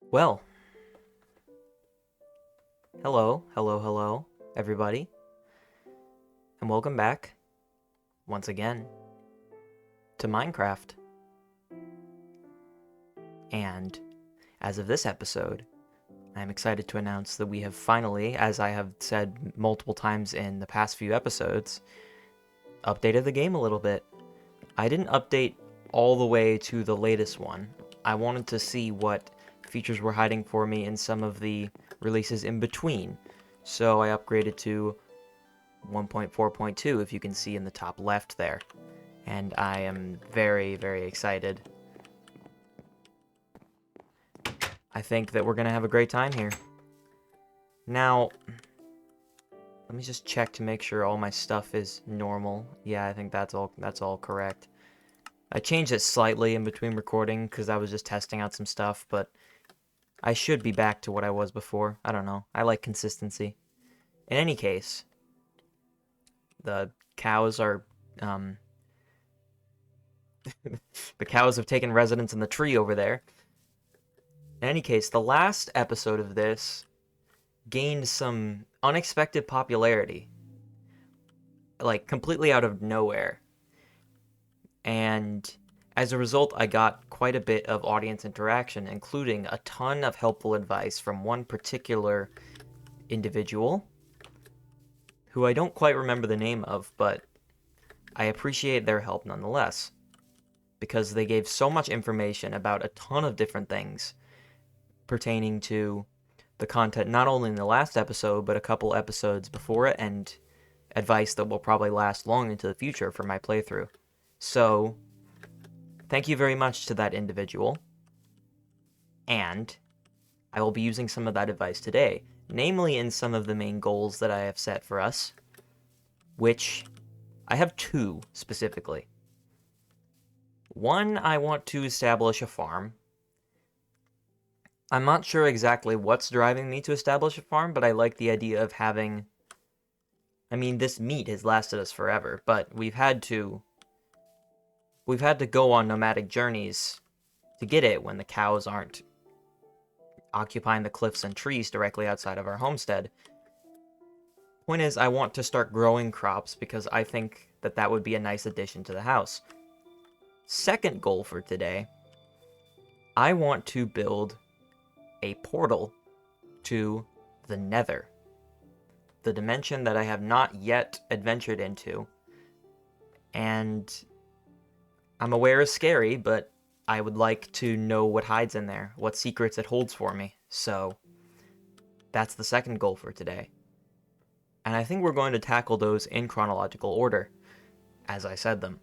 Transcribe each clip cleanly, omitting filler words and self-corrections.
Well, hello, everybody, and welcome back, once again, to Minecraft. And as of this episode, I'm excited to announce that we have finally, as I have said multiple times in the past few episodes, updated the game a little bit. I didn't update all the way to the latest one. I wanted to see what features were hiding for me in some of the releases in between. So I upgraded to 1.4.2, if you can see in the top left there. And I am very, very excited. I think that we're going to have a great time here. Now, let me just check to make sure all my stuff is normal. Yeah, I think that's all correct. I changed it slightly in between recording because I was just testing out some stuff, but I should be back to what I was before. I don't know. I like consistency. In any case, the cows are, the cows have taken residence in the tree over there. In any case, the last episode of this gained some unexpected popularity. Like, completely out of nowhere. And as a result, I got quite a bit of audience interaction, including a ton of helpful advice from one particular individual who I don't quite remember the name of, but I appreciate their help nonetheless, because they gave so much information about a ton of different things pertaining to the content, not only in the last episode, but a couple episodes before it, and advice that will probably last long into the future for my playthrough. So, thank you very much to that individual, and I will be using some of that advice today, namely in some of the main goals that I have set for us, which I have two specifically. One, I want to establish a farm. I'm not sure exactly what's driving me to establish a farm, but I like the idea of having... I mean, this meat has lasted us forever, but we've had to go on nomadic journeys to get it when the cows aren't occupying the cliffs and trees directly outside of our homestead. Point is, I want to start growing crops because I think that that would be a nice addition to the house. Second goal for today, I want to build a portal to the Nether, the dimension that I have not yet adventured into, and I'm aware is scary, but I would like to know what hides in there, what secrets it holds for me, so that's the second goal for today. And I think we're going to tackle those in chronological order, as I said them.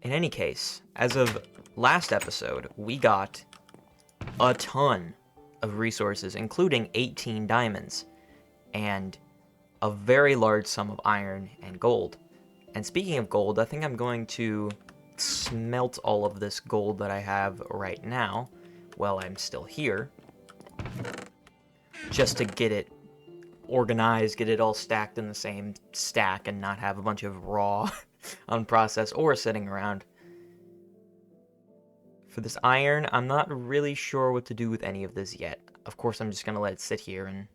In any case, as of last episode, we got a ton of resources, including 18 diamonds, and a very large sum of iron and gold. And speaking of gold, I think I'm going to smelt all of this gold that I have right now while I'm still here, just to get it organized, get it all stacked in the same stack, and not have a bunch of raw, unprocessed ore sitting around. For this iron, I'm not really sure what to do with any of this yet. Of course, I'm just going to let it sit here, and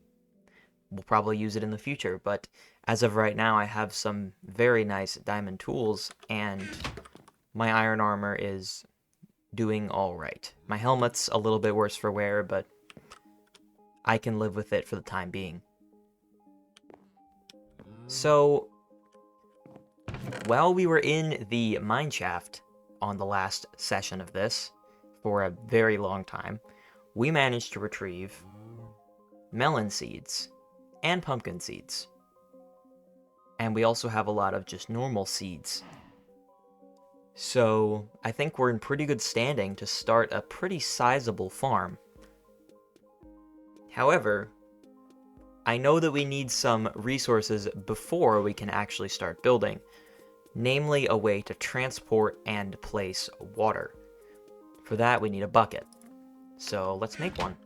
we'll probably use it in the future, but as of right now, I have some very nice diamond tools, and my iron armor is doing alright. My helmet's a little bit worse for wear, but I can live with it for the time being. So, while we were in the mineshaft on the last session of this, for a very long time, we managed to retrieve melon seeds and pumpkin seeds. And we also have a lot of just normal seeds. So, I think we're in pretty good standing to start a pretty sizable farm. However, I know that we need some resources before we can actually start building, namely a way to transport and place water. For that, we need a bucket. So let's make one.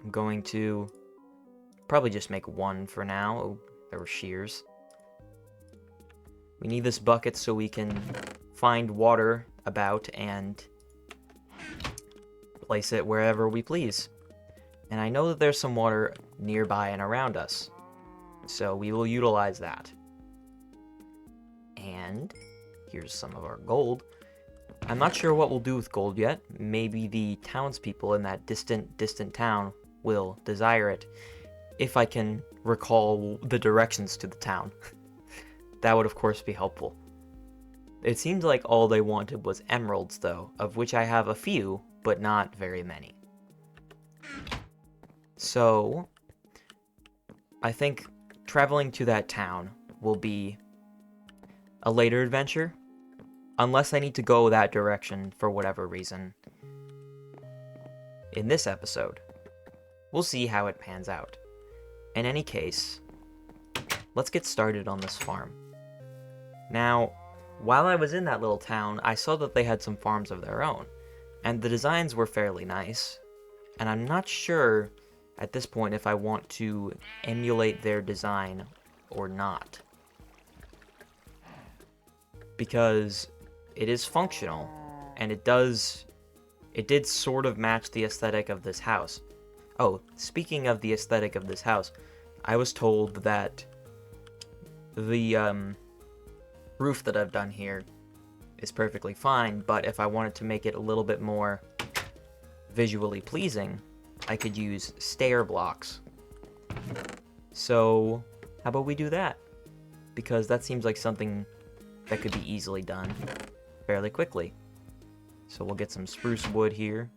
I'm going to probably just make one for now. Oh, there were shears. We need this bucket so we can find water about and place it wherever we please. And I know that there's some water nearby and around us, so we will utilize that. And here's some of our gold. I'm not sure what we'll do with gold yet. Maybe the townspeople in that distant town will desire it, if I can recall the directions to the town. That would of course be helpful. It seems like all they wanted was emeralds though, of which I have a few, but not very many. So, I think traveling to that town will be a later adventure, unless I need to go that direction for whatever reason. In this episode, we'll see how it pans out. In any case, let's get started on this farm. Now, while I was in that little town, I saw that they had some farms of their own, and the designs were fairly nice, and I'm not sure at this point if I want to emulate their design or not. Because it is functional, and it did sort of match the aesthetic of this house. Oh, speaking of the aesthetic of this house, I was told that the roof that I've done here is perfectly fine, but if I wanted to make it a little bit more visually pleasing, I could use stair blocks. So, how about we do that? Because that seems like something that could be easily done fairly quickly. So we'll get some spruce wood here.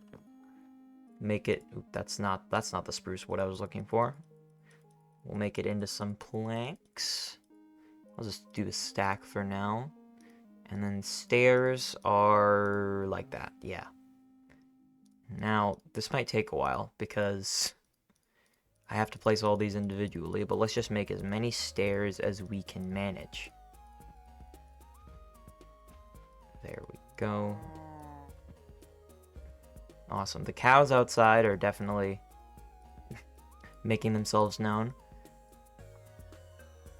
Make it, that's not the spruce wood I was looking for. We'll make it into some planks. I'll just do a stack for now. And then stairs are like that, yeah. Now, this might take a while because I have to place all these individually, but let's just make as many stairs as we can manage. There we go. Awesome. The cows outside are definitely making themselves known.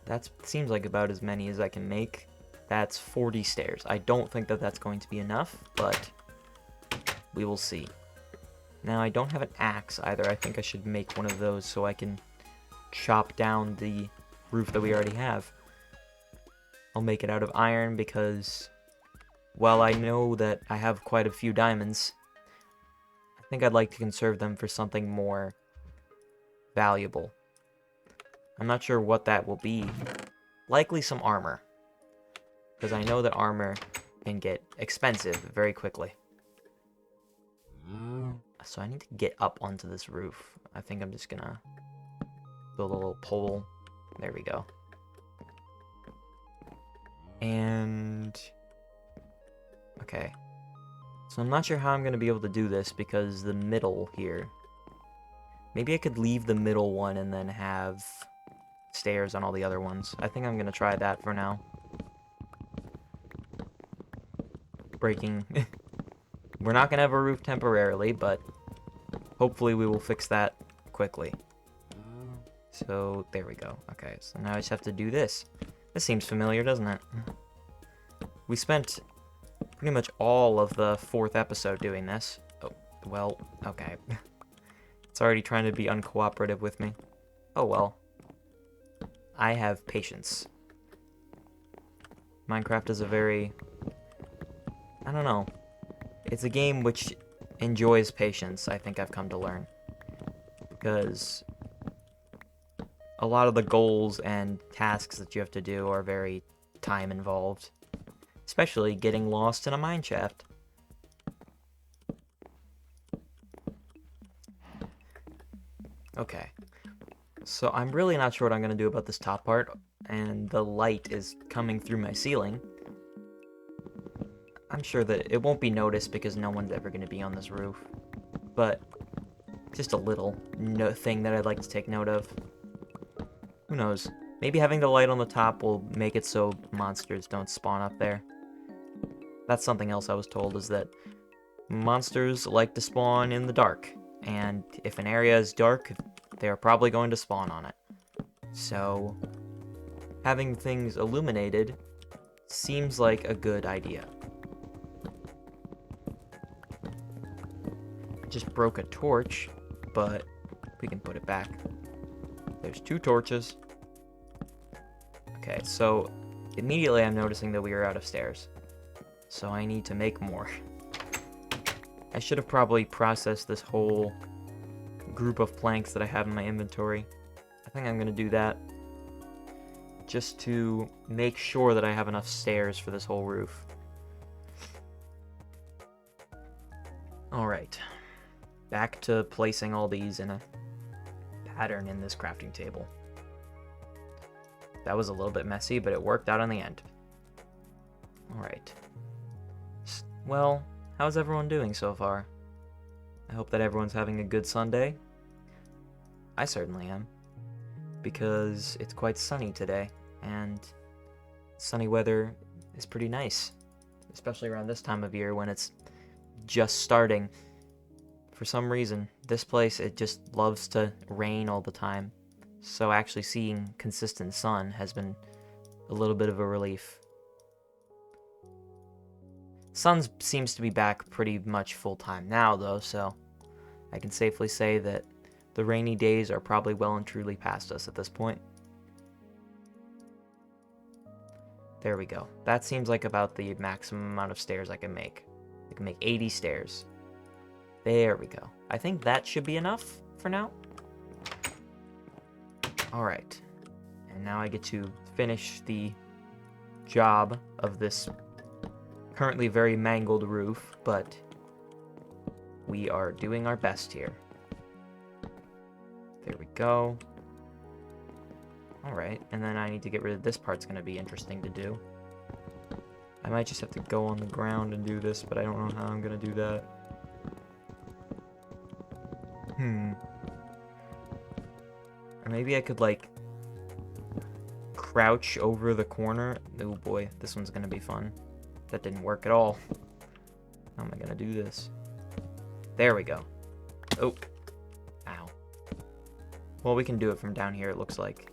That seems like about as many as I can make. That's 40 stairs. I don't think that that's going to be enough, but we will see. Now, I don't have an axe either. I think I should make one of those so I can chop down the roof that we already have. I'll make it out of iron because, while I know that I have quite a few diamonds, I think I'd like to conserve them for something more valuable. I'm not sure what that will be. Likely some armor, because I know that armor can get expensive very quickly. So I need to get up onto this roof. I think I'm just gonna build a little pole. There we go. And okay. So I'm not sure how I'm gonna be able to do this because the middle here. Maybe I could leave the middle one and then have stairs on all the other ones. I think I'm gonna try that for now. Breaking. We're not gonna have a roof temporarily, but hopefully we will fix that quickly. So there we go. Okay, so now I just have to do this. This seems familiar, doesn't it? We spent pretty much all of the 4th episode doing this. Oh, well, okay. It's already trying to be uncooperative with me. Oh well. I have patience. Minecraft is a very... I don't know. It's a game which enjoys patience, I think I've come to learn. Because a lot of the goals and tasks that you have to do are very time involved. Especially getting lost in a mine shaft. Okay. So I'm really not sure what I'm going to do about this top part, and the light is coming through my ceiling. I'm sure that it won't be noticed because no one's ever going to be on this roof. But just a little thing that I'd like to take note of. Who knows? Maybe having the light on the top will make it so monsters don't spawn up there. That's something else I was told, is that monsters like to spawn in the dark. And if an area is dark, they're probably going to spawn on it. So, having things illuminated seems like a good idea. just broke a torch, but we can put it back. There's 2 torches. Okay, so immediately I'm noticing that we are out of stairs. So I need to make more. I should have probably processed this whole group of planks that I have in my inventory. I think I'm going to do that. Just to make sure that I have enough stairs for this whole roof. Alright. Back to placing all these in a pattern in this crafting table. That was a little bit messy, but it worked out in the end. Alright. Well, how's everyone doing so far? I hope that everyone's having a good Sunday. I certainly am. Because it's quite sunny today, and sunny weather is pretty nice. Especially around this time of year when it's just starting. For some reason, this place, it just loves to rain all the time. So actually seeing consistent sun has been a little bit of a relief. Sun seems to be back pretty much full-time now, though, so I can safely say that the rainy days are probably well and truly past us at this point. There we go. That seems like about the maximum amount of stairs I can make. I can make 80 stairs. There we go. I think that should be enough for now. Alright. And now I get to finish the job of this currently very mangled roof, but we are doing our best here. There we go. Alright, and then I need to get rid of this part's going to be interesting to do. I might just have to go on the ground and do this, but I don't know how I'm going to do that. Or maybe I could, like, crouch over the corner. Oh boy, this one's going to be fun. That didn't work at all. How am I going to do this? There we go. Oh. Ow. Well, we can do it from down here, it looks like.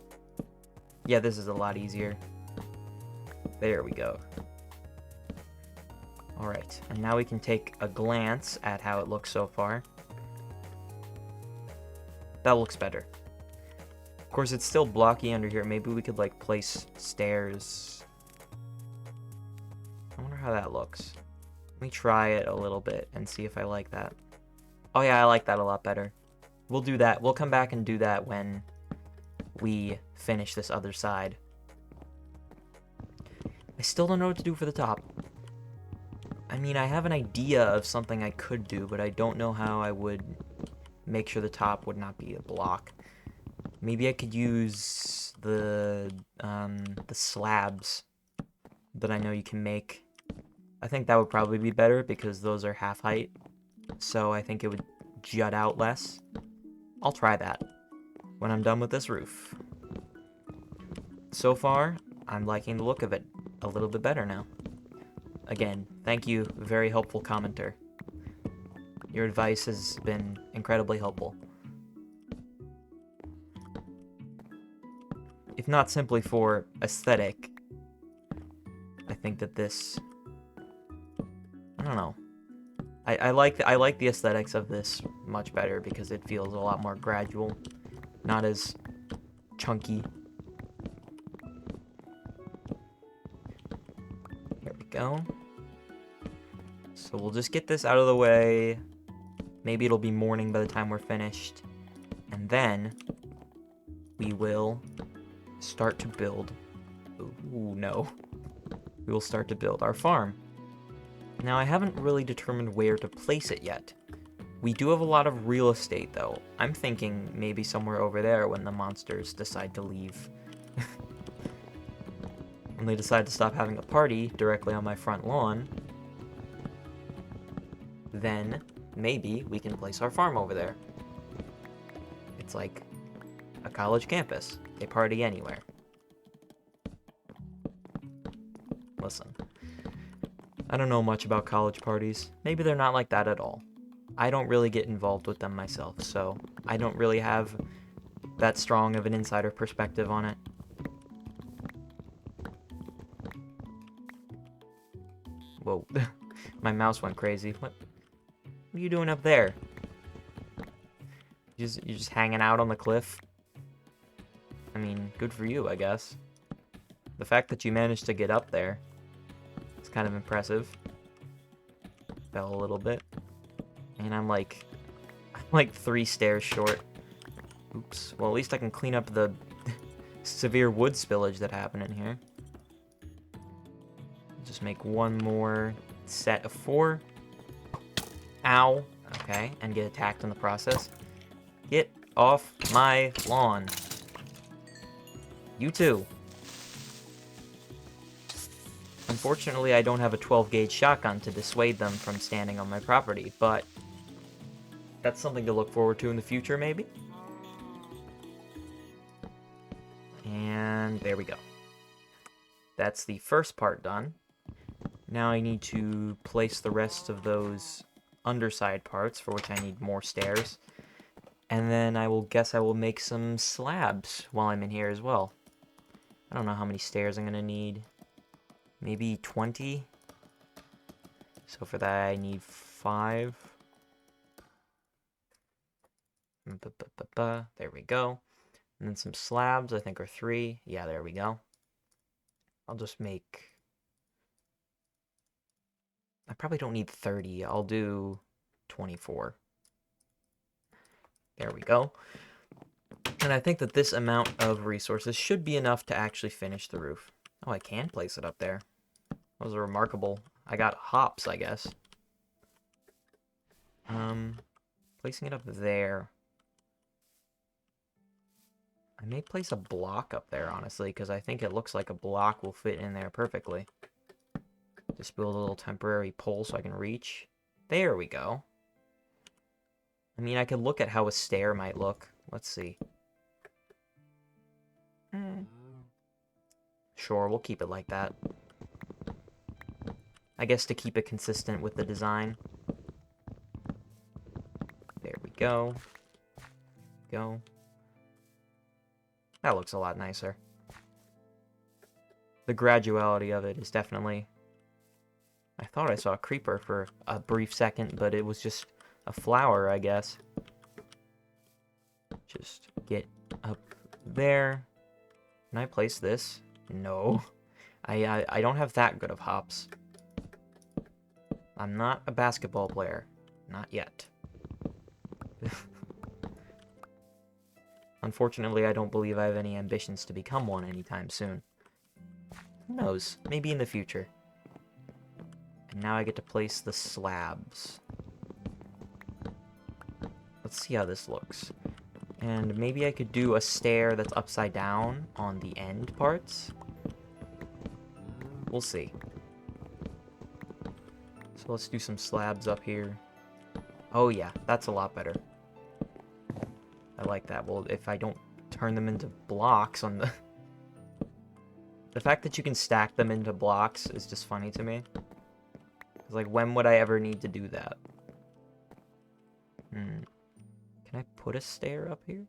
Yeah, this is a lot easier. There we go. Alright, and now we can take a glance at how it looks so far. That looks better. Of course, it's still blocky under here. Maybe we could, like, place stairs. I wonder how that looks. Let me try it a little bit and see if I like that. Oh yeah, I like that a lot better. We'll do that. We'll come back and do that when we finish this other side. I still don't know what to do for the top. I mean, I have an idea of something I could do, but I don't know how I would make sure the top would not be a block. Maybe I could use the slabs that I know you can make. I think that would probably be better because those are half height. So I think it would jut out less. I'll try that when I'm done with this roof. So far, I'm liking the look of it a little bit better now. Again, thank you, very helpful commenter. Your advice has been incredibly helpful. If not simply for aesthetic, I think that this... I don't know. I like the aesthetics of this much better because it feels a lot more gradual, not as chunky. Here we go. So we'll just get this out of the way. Maybe it'll be morning by the time we're finished. And then we will start to build. Ooh, no. We will start to build our farm. Now, I haven't really determined where to place it yet. We do have a lot of real estate, though. I'm thinking maybe somewhere over there when the monsters decide to leave. When they decide to stop having a party directly on my front lawn, then maybe we can place our farm over there. It's like a college campus. They party anywhere. Listen. I don't know much about college parties. Maybe they're not like that at all. I don't really get involved with them myself, so I don't really have that strong of an insider perspective on it. Whoa. My mouse went crazy. What are you doing up there? You're just hanging out on the cliff. I mean, good for you, I guess. The fact that you managed to get up there is kind of impressive. Fell a little bit. And I'm like 3 stairs short. Oops. Well, at least I can clean up the severe wood spillage that happened in here. Just make one more set of 4. Ow. Okay, and get attacked in the process. Get off my lawn. You too. Unfortunately, I don't have a 12-gauge shotgun to dissuade them from standing on my property, but that's something to look forward to in the future, maybe? And there we go. That's the first part done. Now I need to place the rest of those underside parts, for which I need more stairs. And then I will make some slabs while I'm in here as well. I don't know how many stairs I'm going to need. Maybe 20. So for that I need 5. There we go. And then some slabs, I think are 3. Yeah, there we go. I'll just make... I probably don't need 30. I'll do 24. There we go. And I think that this amount of resources should be enough to actually finish the roof. Oh, I can place it up there. That was a remarkable... I got hops, I guess. Placing it up there. I may place a block up there, honestly, because I think it looks like a block will fit in there perfectly. Just build a little temporary pole so I can reach. There we go. I mean, I could look at how a stair might look. Let's see. Sure, we'll keep it like that. I guess to keep it consistent with the design. There we go. Go. That looks a lot nicer. The graduality of it is definitely... I thought I saw a creeper for a brief second, but it was just a flower, I guess. Just get up there. Can I place this? No. I don't have that good of hops. I'm not a basketball player. Not yet. Unfortunately, I don't believe I have any ambitions to become one anytime soon. Who knows? Maybe in the future. And now I get to place the slabs. Let's see how this looks. And maybe I could do a stair that's upside down on the end parts. We'll see. So let's do some slabs up here. Oh yeah, that's a lot better. I like that. Well, if I don't turn them into blocks on the... The fact that you can stack them into blocks is just funny to me. It's like, when would I ever need to do that? Can I put a stair up here?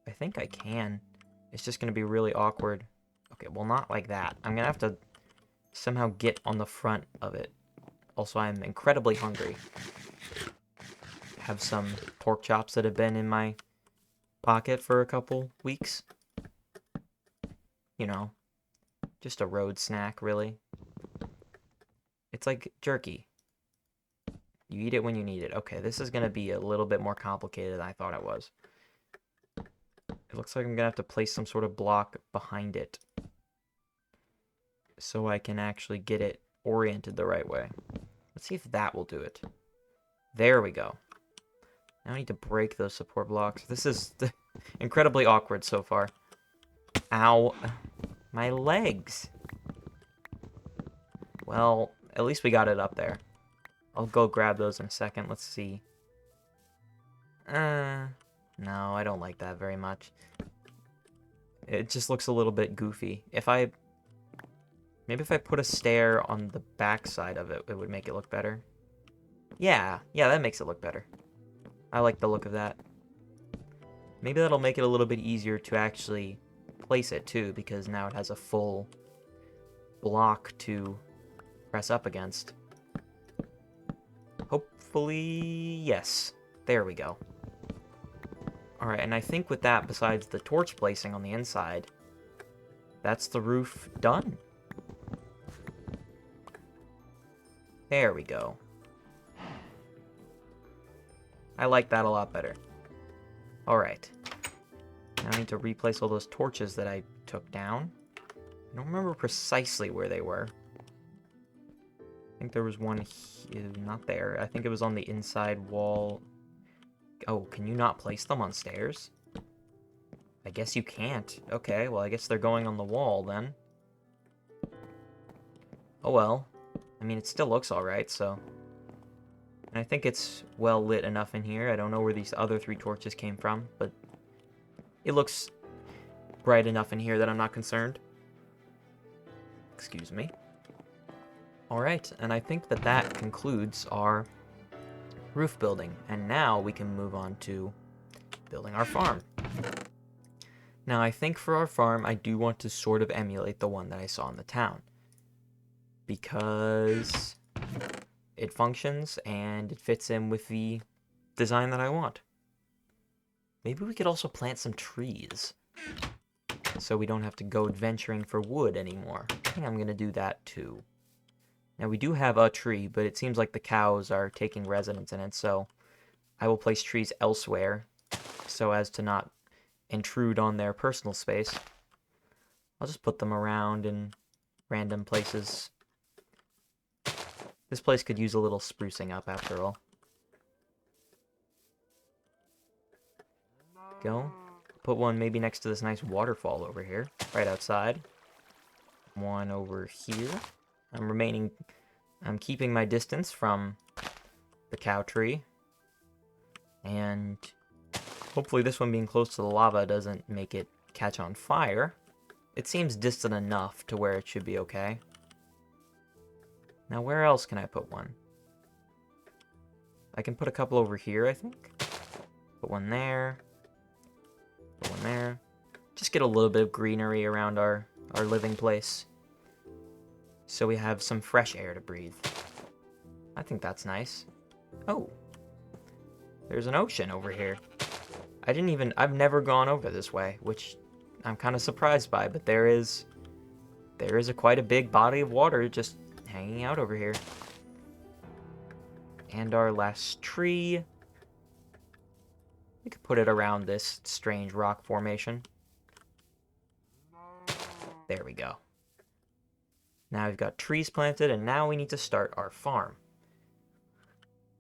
I think I can. It's just going to be really awkward. Okay, well, not like that. I'm going to have to somehow get on the front of it. Also, I'm incredibly hungry. Have some pork chops that have been in my pocket for a couple weeks. You know, just a road snack, really. It's like jerky. You eat it when you need it. Okay, this is going to be a little bit more complicated than I thought it was. It looks like I'm going to have to place some sort of block behind it, so I can actually get it oriented the right way. Let's see if that will do it. There we go. Now I need to break those support blocks. This is incredibly awkward so far. Ow. My legs. Well, at least we got it up there. I'll go grab those in a second. Let's see. No, I don't like that very much. It just looks a little bit goofy. Maybe if I put a stair on the back side of it, it would make it look better. Yeah, that makes it look better. I like the look of that. Maybe that'll make it a little bit easier to actually place it too, because now it has a full block to press up against. Hopefully, yes. There we go. Alright, and I think with that, besides the torch placing on the inside, that's the roof done. There we go. I like that a lot better. Alright. Now I need to replace all those torches that I took down. I don't remember precisely where they were. I think there was one here, not there. I think it was on the inside wall. Oh, can you not place them on stairs? I guess you can't. Okay, well, I guess they're going on the wall then. Oh well. I mean, it still looks alright, so... And I think it's well lit enough in here. I don't know where these other 3 torches came from, but it looks bright enough in here that I'm not concerned. Excuse me. Alright, and I think that that concludes our roof building. And now we can move on to building our farm. Now, I think for our farm, I do want to sort of emulate the one that I saw in the town. Because it functions and it fits in with the design that I want. Maybe we could also plant some trees so we don't have to go adventuring for wood anymore. I think I'm going to do that too. Now we do have a tree, but it seems like the cows are taking residence in it, so I will place trees elsewhere so as to not intrude on their personal space. I'll just put them around in random places. This place could use a little sprucing up after all. Go. Put one maybe next to this nice waterfall over here, right outside. One over here. I'm keeping my distance from the cow tree. And hopefully this one being close to the lava doesn't make it catch on fire. It seems distant enough to where it should be okay. Now, where else can I put one? I can put a couple over here, I think. Put one there. Put one there. Just get a little bit of greenery around our living place. So we have some fresh air to breathe. I think that's nice. Oh. There's an ocean over here. I've never gone over this way, which I'm kind of surprised by, but there is quite a big body of water just hanging out over here. And our last tree. We could put it around this strange rock formation. There we go. Now we've got trees planted, and now we need to start our farm.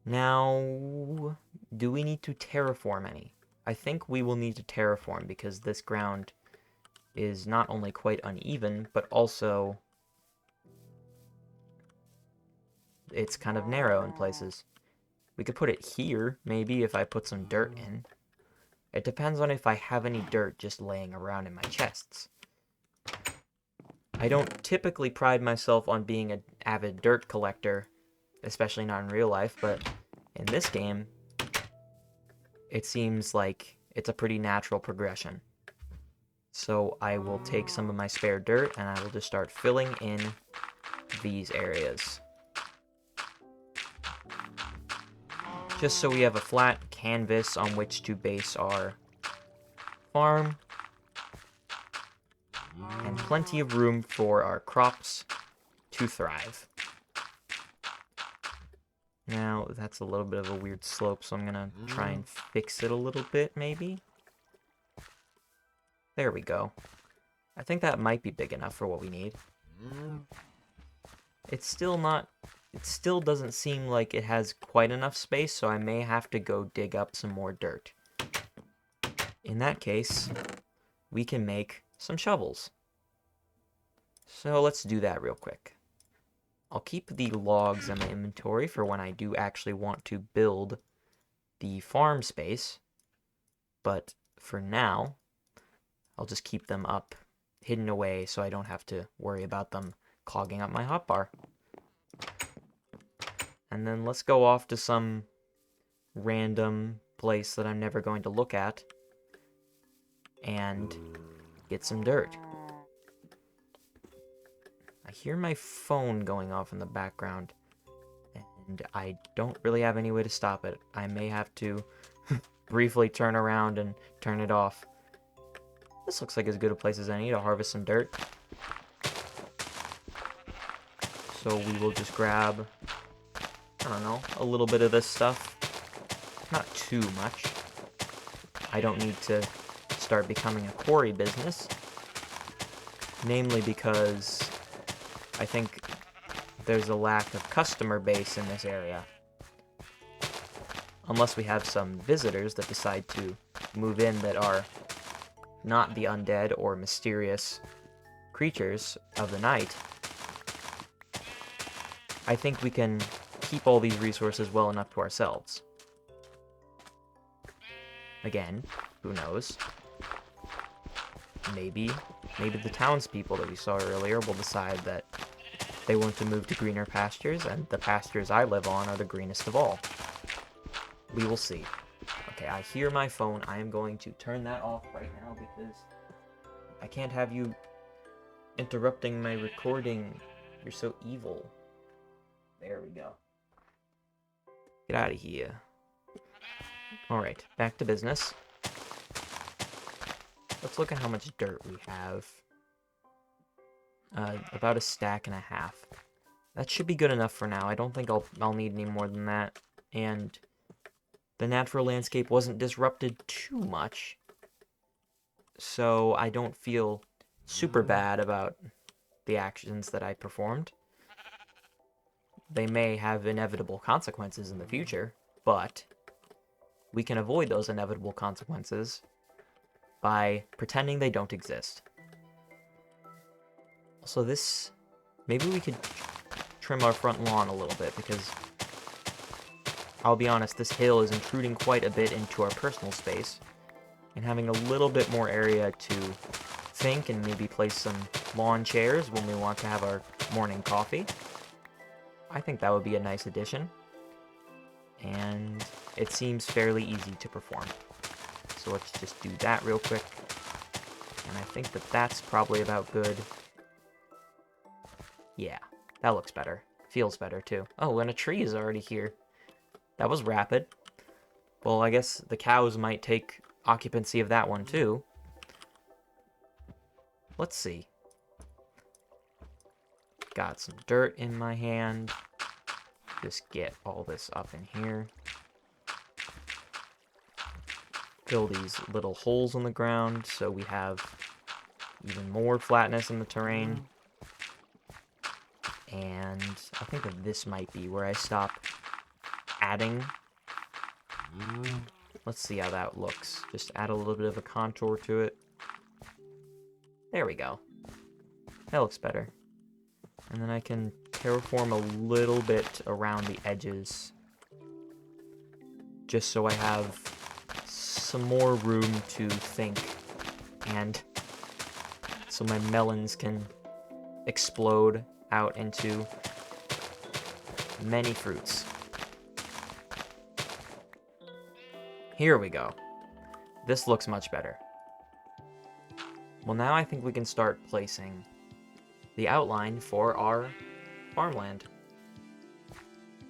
Now, do we need to terraform any? I think we will need to terraform because this ground is not only quite uneven, but also it's kind of narrow in places. We could put it here, maybe, if I put some dirt in. It depends on if I have any dirt just laying around in my chests. I don't typically pride myself on being an avid dirt collector, especially not in real life, but in this game, it seems like it's a pretty natural progression. So I will take some of my spare dirt and I will just start filling in these areas. Just so we have a flat canvas on which to base our farm. And plenty of room for our crops to thrive. Now, that's a little bit of a weird slope, so I'm going to try and fix it a little bit, maybe. There we go. I think that might be big enough for what we need. It still doesn't seem like it has quite enough space, so I may have to go dig up some more dirt. In that case, we can make some shovels. So let's do that real quick. I'll keep the logs in my inventory for when I do actually want to build the farm space, but for now, I'll just keep them up, hidden away, so I don't have to worry about them clogging up my hotbar. And then let's go off to some random place that I'm never going to look at and get some dirt. I hear my phone going off in the background, and I don't really have any way to stop it. I may have to briefly turn around and turn it off. This looks like as good a place as any to harvest some dirt. So we will just grab, I don't know, a little bit of this stuff. Not too much. I don't need to start becoming a quarry business. Namely because I think there's a lack of customer base in this area. Unless we have some visitors that decide to move in that are not the undead or mysterious creatures of the night, I think we can keep all these resources well enough to ourselves. Again, who knows? Maybe the townspeople that we saw earlier will decide that they want to move to greener pastures, and the pastures I live on are the greenest of all. We will see. Okay, I hear my phone. I am going to turn that off right now because I can't have you interrupting my recording. You're so evil. There we go. Get out of here. Alright, back to business. Let's look at how much dirt we have. About a stack and a half. That should be good enough for now. I don't think I'll need any more than that. And the natural landscape wasn't disrupted too much, so I don't feel super bad about the actions that I performed. They may have inevitable consequences in the future, but we can avoid those inevitable consequences by pretending they don't exist. So maybe we could trim our front lawn a little bit, because I'll be honest, this hill is intruding quite a bit into our personal space, and having a little bit more area to think and maybe place some lawn chairs when we want to have our morning coffee, I think that would be a nice addition, and it seems fairly easy to perform. So let's just do that real quick, and I think that that's probably about good. Yeah, that looks better. Feels better, too. Oh, and a tree is already here. That was rapid. Well, I guess the cows might take occupancy of that one, too. Let's see. Got some dirt in my hand. Just get all this up in here. Fill these little holes in the ground so we have even more flatness in the terrain. And I think that this might be where I stop adding. Let's see how that looks. Just add a little bit of a contour to it. There we go. That looks better. And then I can terraform a little bit around the edges, just so I have some more room to think, and so my melons can explode out into many fruits. Here we go. This looks much better. Well, now I think we can start placing the outline for our farmland.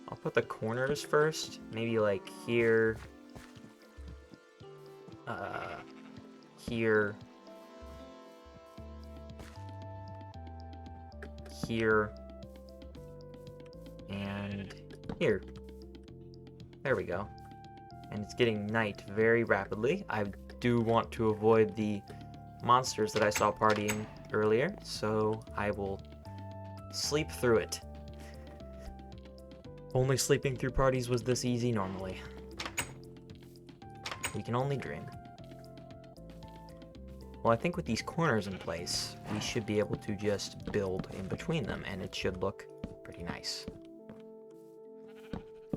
I'll put the corners first, maybe like here, here, here, and here. There we go. And it's getting night very rapidly. I do want to avoid the monsters that I saw partying earlier, so I will sleep through it. Only sleeping through parties was this easy normally. We can only dream. Well, I think with these corners in place, we should be able to just build in between them, and it should look pretty nice.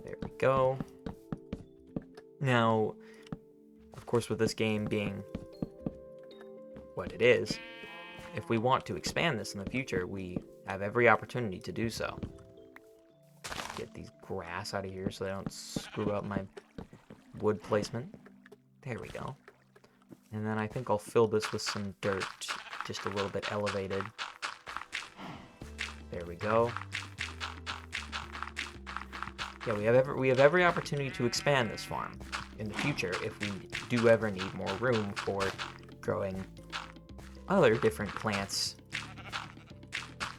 There we go. Now, of course, with this game being what it is, if we want to expand this in the future, we have every opportunity to do so. Get these grass out of here so they don't screw up my wood placement. There we go. And then I think I'll fill this with some dirt, just a little bit elevated. There we go. Yeah, we have every opportunity to expand this farm. in the future if we do ever need more room for growing other different plants.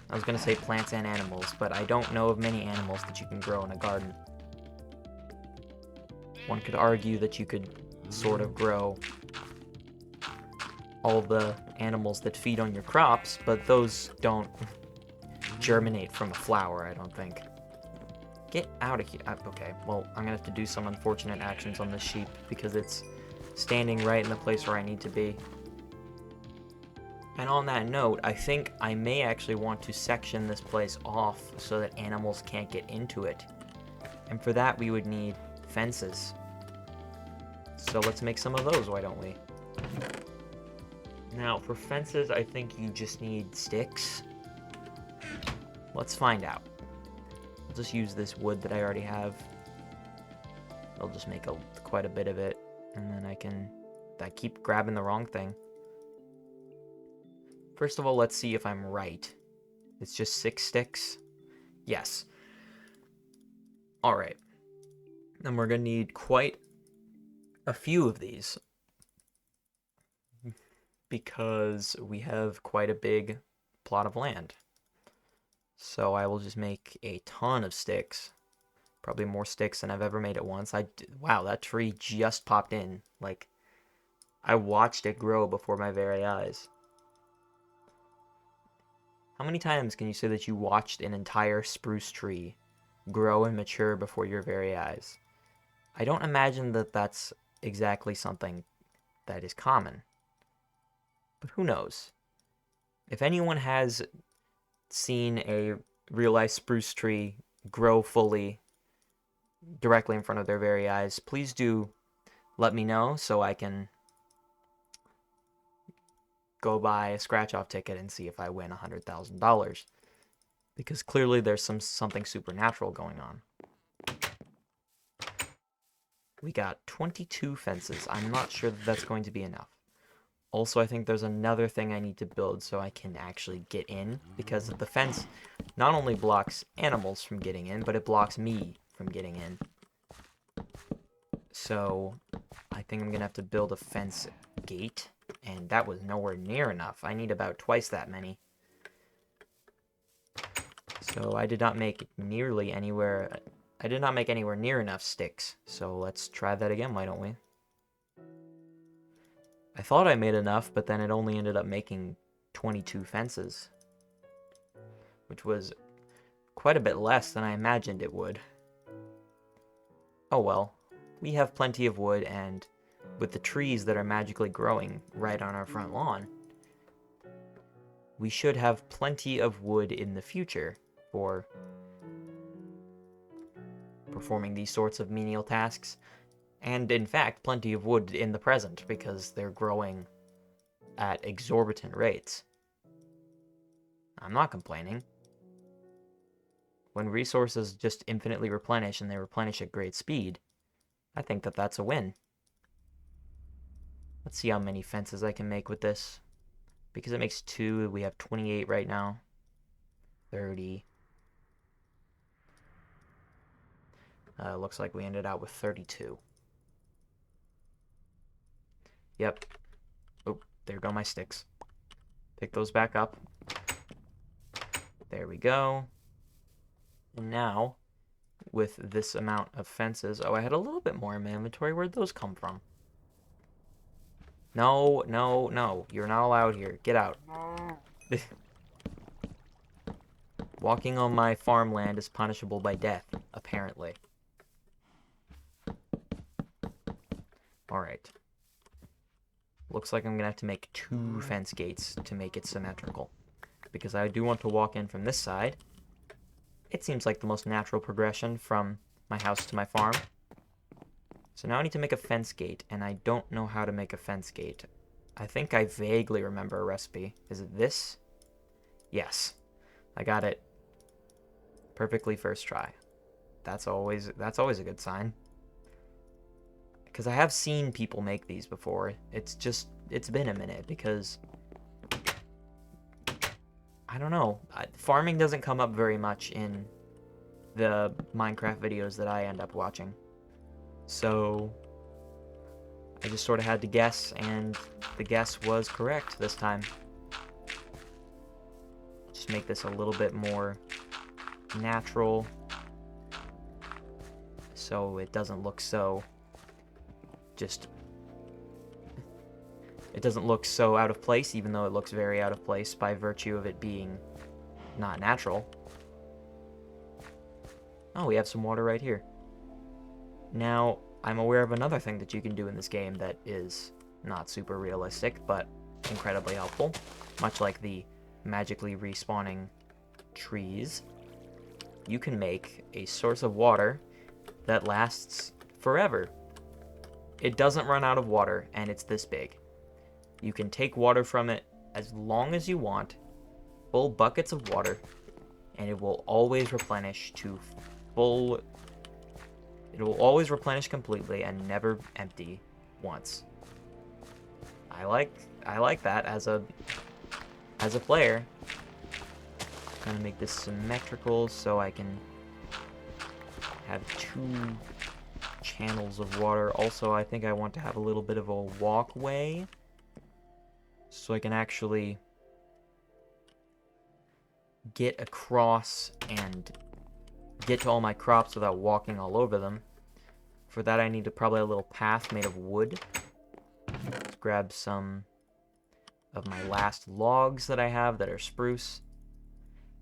I was going to say plants and animals, but I don't know of many animals that you can grow in a garden. One could argue that you could sort of grow all the animals that feed on your crops, but those don't germinate from a flower, I don't think. Get out of here. Okay, well, I'm gonna have to do some unfortunate actions on this sheep because it's standing right in the place where I need to be. And on that note, I think I may actually want to section this place off so that animals can't get into it. And for that, we would need fences. So let's make some of those, why don't we? Now, for fences, I think you just need sticks. Let's find out. I'll just use this wood that I already have. I'll just make quite a bit of it, and then I keep grabbing the wrong thing. First of all, let's see if I'm right. It's just 6 sticks? Yes. Alright. And we're gonna need quite a few of these, because we have quite a big plot of land. So I will just make a ton of sticks. Probably more sticks than I've ever made at once. Wow, that tree just popped in. Like, I watched it grow before my very eyes. How many times can you say that you watched an entire spruce tree grow and mature before your very eyes? I don't imagine that that's exactly something that is common. But who knows? If anyone has seen a real-life spruce tree grow fully directly in front of their very eyes, please do let me know so I can go buy a scratch-off ticket and see if I win $100,000. Because clearly there's something supernatural going on. We got 22 fences. I'm not sure that that's going to be enough. Also, I think there's another thing I need to build so I can actually get in, because the fence not only blocks animals from getting in, but it blocks me from getting in. So, I think I'm gonna have to build a fence gate, and that was nowhere near enough. I need about twice that many. So, I did not make anywhere near enough sticks. So, let's try that again, why don't we? I thought I made enough, but then it only ended up making 22 fences, which was quite a bit less than I imagined it would. Oh well, we have plenty of wood, and with the trees that are magically growing right on our front lawn, we should have plenty of wood in the future for performing these sorts of menial tasks. And in fact, plenty of wood in the present, because they're growing at exorbitant rates. I'm not complaining. When resources just infinitely replenish, and they replenish at great speed, I think that that's a win. Let's see how many fences I can make with this. Because it makes 2, we have 28 right now. 30. Looks like we ended out with 32. Yep. Oh, there go my sticks. Pick those back up. There we go. And now, with this amount of fences... Oh, I had a little bit more in my inventory. Where'd those come from? No, no, no. You're not allowed here. Get out. Walking on my farmland is punishable by death, apparently. Alright. Looks like I'm gonna have to make 2 fence gates to make it symmetrical. Because I do want to walk in from this side. It seems like the most natural progression from my house to my farm. So now I need to make a fence gate, and I don't know how to make a fence gate. I think I vaguely remember a recipe. Is it this? Yes. I got it perfectly first try. That's always a good sign. Because I have seen people make these before. It's been a minute, because I don't know. Farming doesn't come up very much in the Minecraft videos that I end up watching. So I just sort of had to guess, and the guess was correct this time. Just make this a little bit more natural, so it doesn't look so it doesn't look so out of place, even though it looks very out of place by virtue of it being not natural. Oh, we have some water right here. Now, I'm aware of another thing that you can do in this game that is not super realistic, but incredibly helpful. Much like the magically respawning trees, you can make a source of water that lasts forever. It doesn't run out of water, and it's this big. You can take water from it as long as you want, full buckets of water, and it will always replenish to full. It will always replenish completely and never empty once. I like that as a player. I'm gonna make this symmetrical so I can have 2 channels of water. Also, I think I want to have a little bit of a walkway so I can actually get across and get to all my crops without walking all over them. For that, I need probably a little path made of wood. Let's grab some of my last logs that I have that are spruce.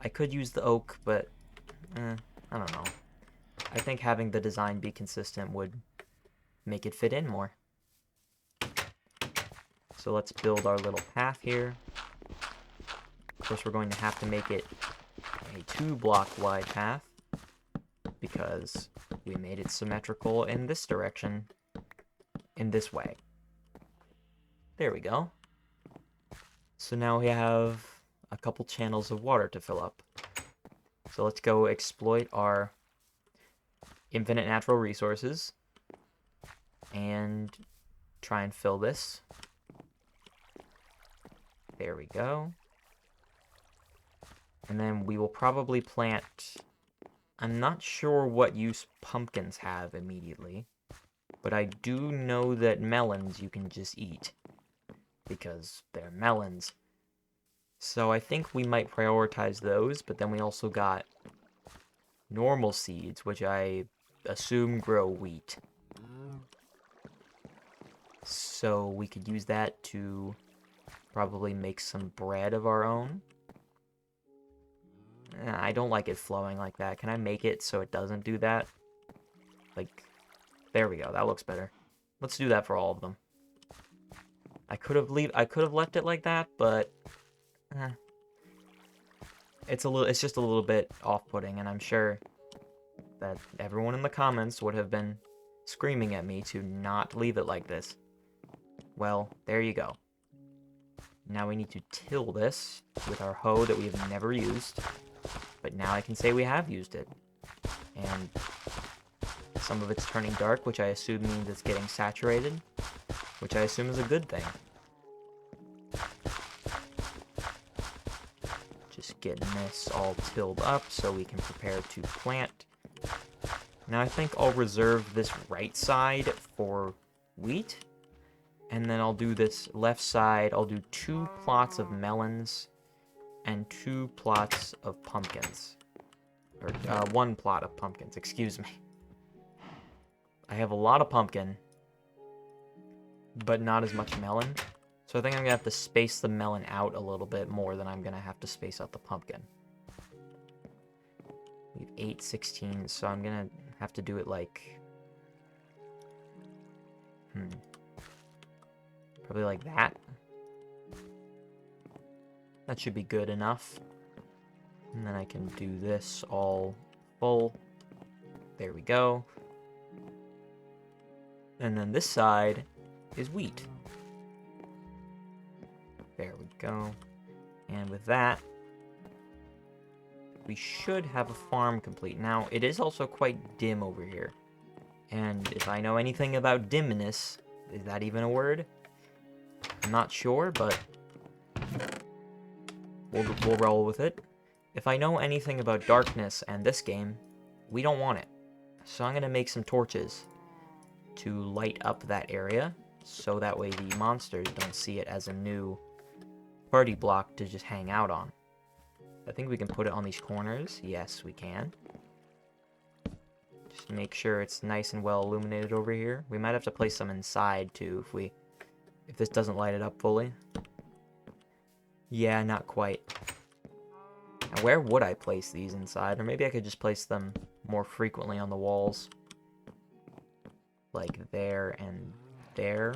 I could use the oak, but I don't know. I think having the design be consistent would make it fit in more. So let's build our little path here. Of course, we're going to have to make it a 2-block wide path because we made it symmetrical in this direction, in this way. There we go. So now we have a couple channels of water to fill up. So let's go exploit our infinite natural resources and try and fill this. There we go. And then we will probably plant... I'm not sure what use pumpkins have immediately, but I do know that melons you can just eat because they're melons. So I think we might prioritize those, but then we also got normal seeds, which I assume grow wheat. So we could use that to probably make some bread of our own. I don't like it flowing like that. Can I make it so it doesn't do that? Like, there we go. That looks better. Let's do that for all of them. I could have left it like that, but it's just a little bit off-putting, and I'm sure that everyone in the comments would have been screaming at me to not leave it like this. Well, there you go. Now we need to till this with our hoe that we've never used. But now I can say we have used it. And some of it's turning dark, which I assume means it's getting saturated, which I assume is a good thing. Just getting this all tilled up so we can prepare to plant. Now I think I'll reserve this right side for wheat. And then I'll do this left side. I'll do 2 plots of melons and 2 plots of pumpkins. Or 1 plot of pumpkins, excuse me. I have a lot of pumpkin, but not as much melon. So I think I'm going to have to space the melon out a little bit more than I'm going to have to space out the pumpkin. We have 8, 16, so I'm going to have to do it like... Probably like that. That should be good enough. And then I can do this all full. There we go. And then this side is wheat. There we go. And with that, we should have a farm complete. Now, it is also quite dim over here. And if I know anything about dimness, is that even a word? I'm not sure, but we'll roll with it. If I know anything about darkness and this game, we don't want it. So I'm going to make some torches to light up that area. so that way the monsters don't see it as a new party block to just hang out on. I think we can put it on these corners. Yes, we can. Just make sure it's nice and well illuminated over here. We might have to place some inside too if this doesn't light it up fully. Yeah, not quite. Now, where would I place these inside? Or maybe I could just place them more frequently on the walls. Like there and there.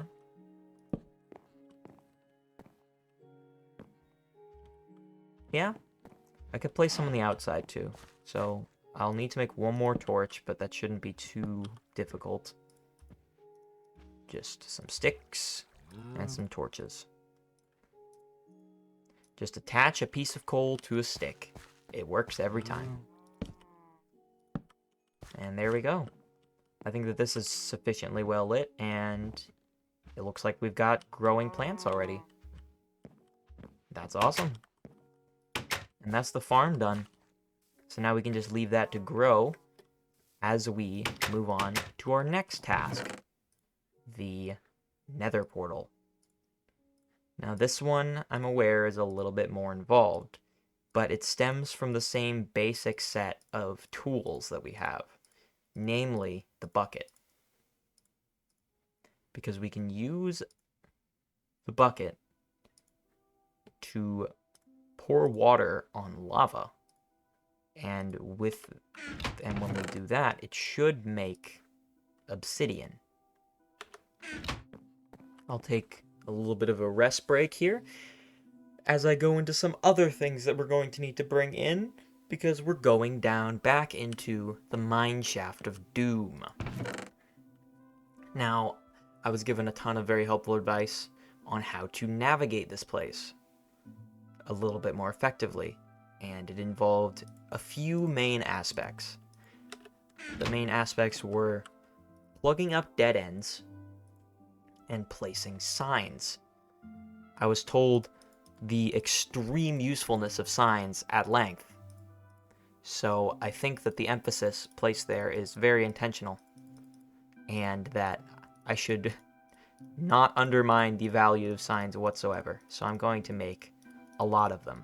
Yeah, I could place some on the outside too. So I'll need to make one more torch, but that shouldn't be too difficult. Just some sticks and some torches. Just attach a piece of coal to a stick. It works every time. And there we go. I think that this is sufficiently well lit, and it looks like we've got growing plants already. That's awesome. And that's the farm done. So now we can just leave that to grow as we move on to our next task, the Nether portal. Now this one, I'm aware, is a little bit more involved, but it stems from the same basic set of tools that we have, namely the bucket. Because we can use the bucket to pour water on lava, and when we do that, it should make obsidian. I'll take a little bit of a rest break here as I go into some other things that we're going to need to bring in, because we're going down back into the mine shaft of doom. Now, I was given a ton of very helpful advice on how to navigate this place a little bit more effectively, and it involved a few main aspects. The main aspects were plugging up dead ends and placing signs. I was told the extreme usefulness of signs at length, so I think that the emphasis placed there is very intentional, and that I should not undermine the value of signs whatsoever, so I'm going to make a lot of them.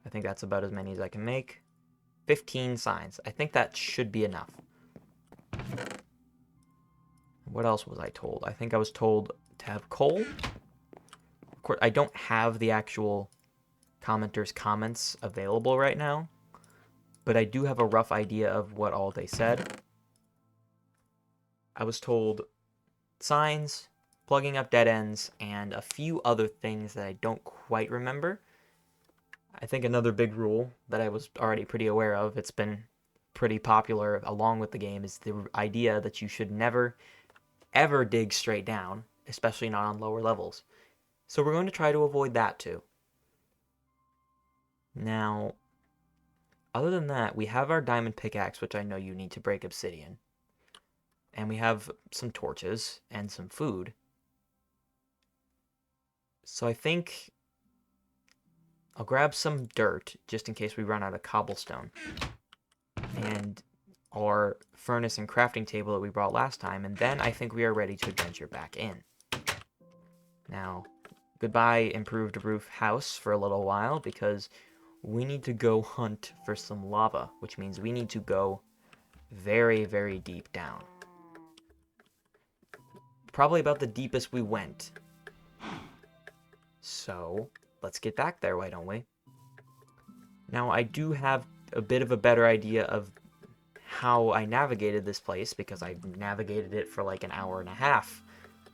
I think that's about as many as I can make. 15 signs. I think that should be enough. What else was I told? I think I was told to have coal. Of course, I don't have the actual commenters' comments available right now, but I do have a rough idea of what all they said. I was told signs, plugging up dead ends, and a few other things that I don't quite remember. I think another big rule that I was already pretty aware of, it's been pretty popular along with the game, is the idea that you should never, ever dig straight down, especially not on lower levels. So we're going to try to avoid that too. Now, other than that, we have our diamond pickaxe, which I know you need to break obsidian. And we have some torches and some food. So I think I'll grab some dirt just in case we run out of cobblestone. And our furnace and crafting table that we brought last time, and then I think we are ready to adventure back in. Now, goodbye improved roof house for a little while, because we need to go hunt for some lava, which means we need to go very, very deep down. Probably about the deepest we went. So, let's get back there, why don't we? Now, I do have a bit of a better idea of how I navigated this place, because I navigated it for like an hour and a half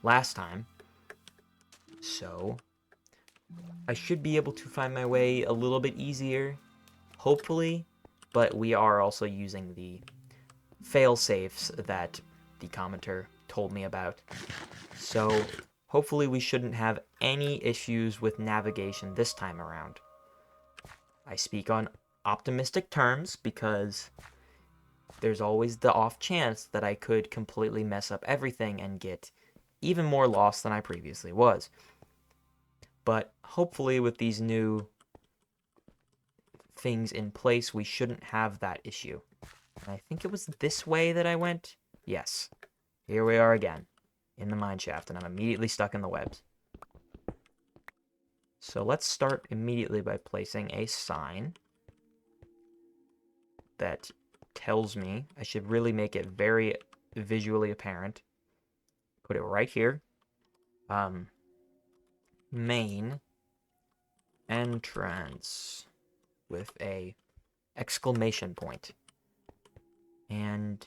last time. So, I should be able to find my way a little bit easier, hopefully, but we are also using the fail-safes that the commenter told me about. So, hopefully we shouldn't have any issues with navigation this time around. I speak on optimistic terms because there's always the off chance that I could completely mess up everything and get even more lost than I previously was. But hopefully with these new things in place, we shouldn't have that issue. And I think it was this way that I went. Yes. Here we are again, in the mine shaft, and I'm immediately stuck in the webs. So let's start immediately by placing a sign that tells me I should really make it very visually apparent. Put it right here. Main entrance with a exclamation point. And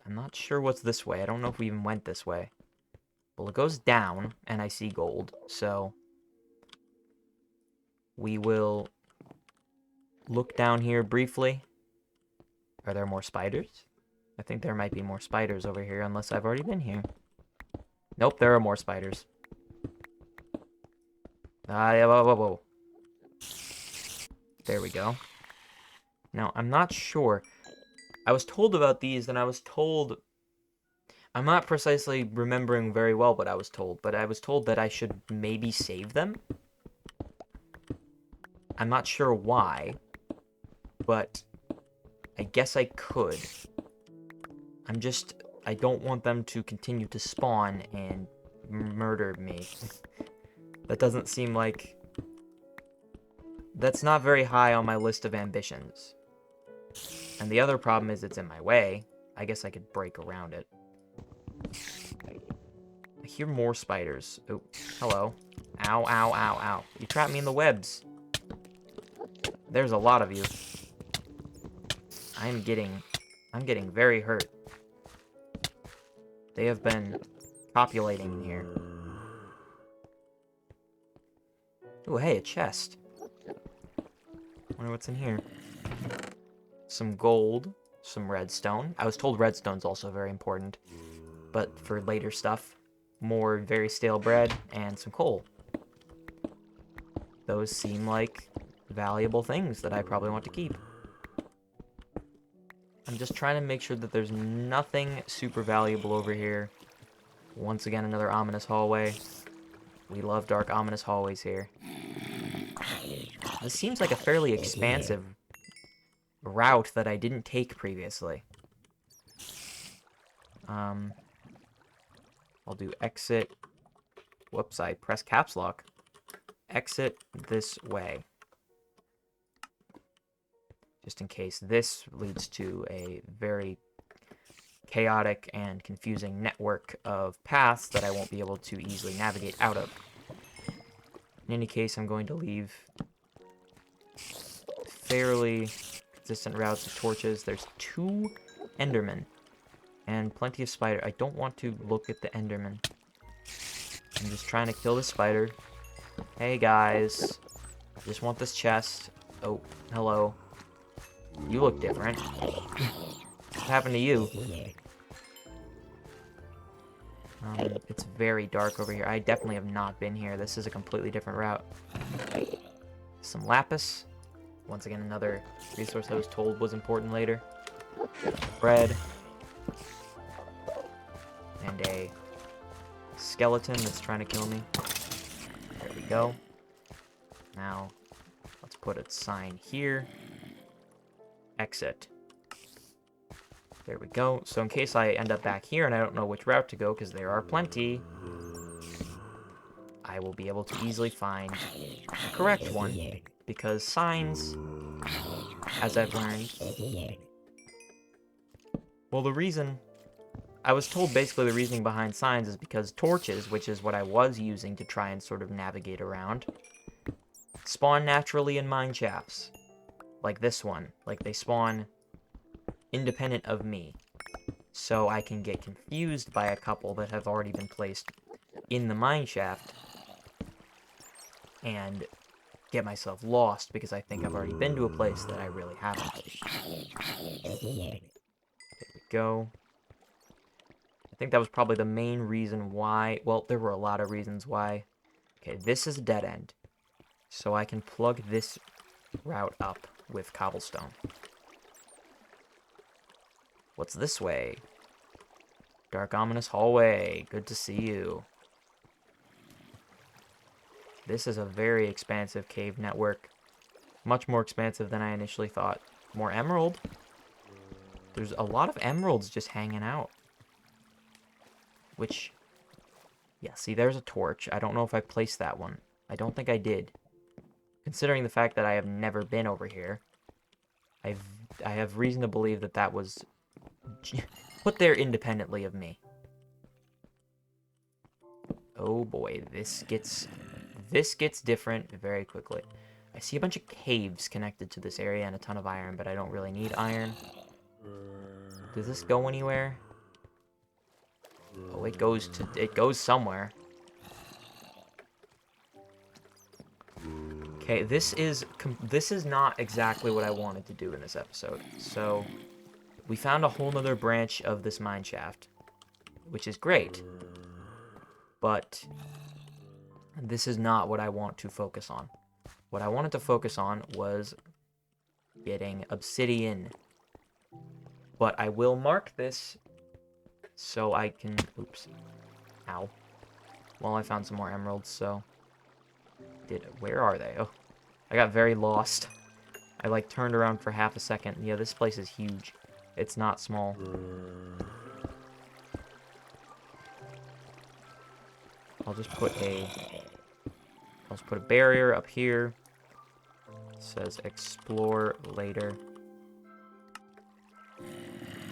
I'm not sure what's this way. I don't know if we even went this way. Well, it goes down, and I see gold, so we will look down here briefly. Are there more spiders? I think there might be more spiders over here, unless I've already been here. Nope, there are more spiders. Yeah, whoa, whoa, whoa. There we go. Now, I'm not sure. I was told about these, and I was told... I'm not precisely remembering very well what I was told, but I was told that I should maybe save them. I'm not sure why, but I guess I could. I don't want them to continue to spawn and murder me. That doesn't seem like... That's not very high on my list of ambitions. And the other problem is it's in my way. I guess I could break around it. I hear more spiders. Oh, hello. Ow, ow, ow, ow. You trapped me in the webs. There's a lot of you. I'm getting very hurt. They have been copulating in here. Oh, hey, a chest. Wonder what's in here. Some gold, some redstone. I was told redstone's also very important, but for later stuff, more very stale bread and some coal. Those seem like valuable things that I probably want to keep. I'm just trying to make sure that there's nothing super valuable over here. Once again, another ominous hallway. We love dark, ominous hallways here. This seems like a fairly expansive route that I didn't take previously. I'll do exit. Whoops, I pressed caps lock. Exit this way. Just in case this leads to a very chaotic and confusing network of paths that I won't be able to easily navigate out of. In any case, I'm going to leave fairly consistent routes of torches. There's 2 Endermen and plenty of spider. I don't want to look at the Enderman. I'm just trying to kill the spider. Hey guys, I just want this chest. Oh, hello. You look different. What happened to you? It's very dark over here. I definitely have not been here. This is a completely different route. Some lapis. Once again, another resource I was told was important later. Bread. And a skeleton that's trying to kill me. There we go. Now, let's put a sign here. Exit. There we go. So in case I end up back here and I don't know which route to go, because there are plenty, I will be able to easily find the correct one. Because signs, as I've learned... Well, the reason... I was told basically the reasoning behind signs is because torches, which is what I was using to try and sort of navigate around, spawn naturally in mine shafts. Like this one. Like, they spawn independent of me. So I can get confused by a couple that have already been placed in the mine shaft and get myself lost because I think I've already been to a place that I really haven't. There we go. I think that was probably the main reason why... Well, there were a lot of reasons why. Okay, this is a dead end. So I can plug this route up with cobblestone. What's this way? Dark, ominous hallway. Good to see you. This is a very expansive cave network. Much more expansive than I initially thought. More emerald. There's a lot of emeralds just hanging out. which... Yeah, see, there's a torch. I don't know if I placed that one. I don't think I did. Considering the fact that I have never been over here, I have reason to believe that that was put there independently of me. Oh boy, this gets different very quickly. I see a bunch of caves connected to this area and a ton of iron, but I don't really need iron. Does this go anywhere? Oh, it goes somewhere. Okay, this is not exactly what I wanted to do in this episode. So, we found a whole nother branch of this mine shaft, which is great. But this is not what I want to focus on. What I wanted to focus on was getting obsidian. But I will mark this so I can... Oops. Ow. Well, I found some more emeralds, so... Where are they? Oh, I got very lost. I, like, turned around for half a second. Yeah, this place is huge. It's not small. I'll just put a barrier up here. It says explore later.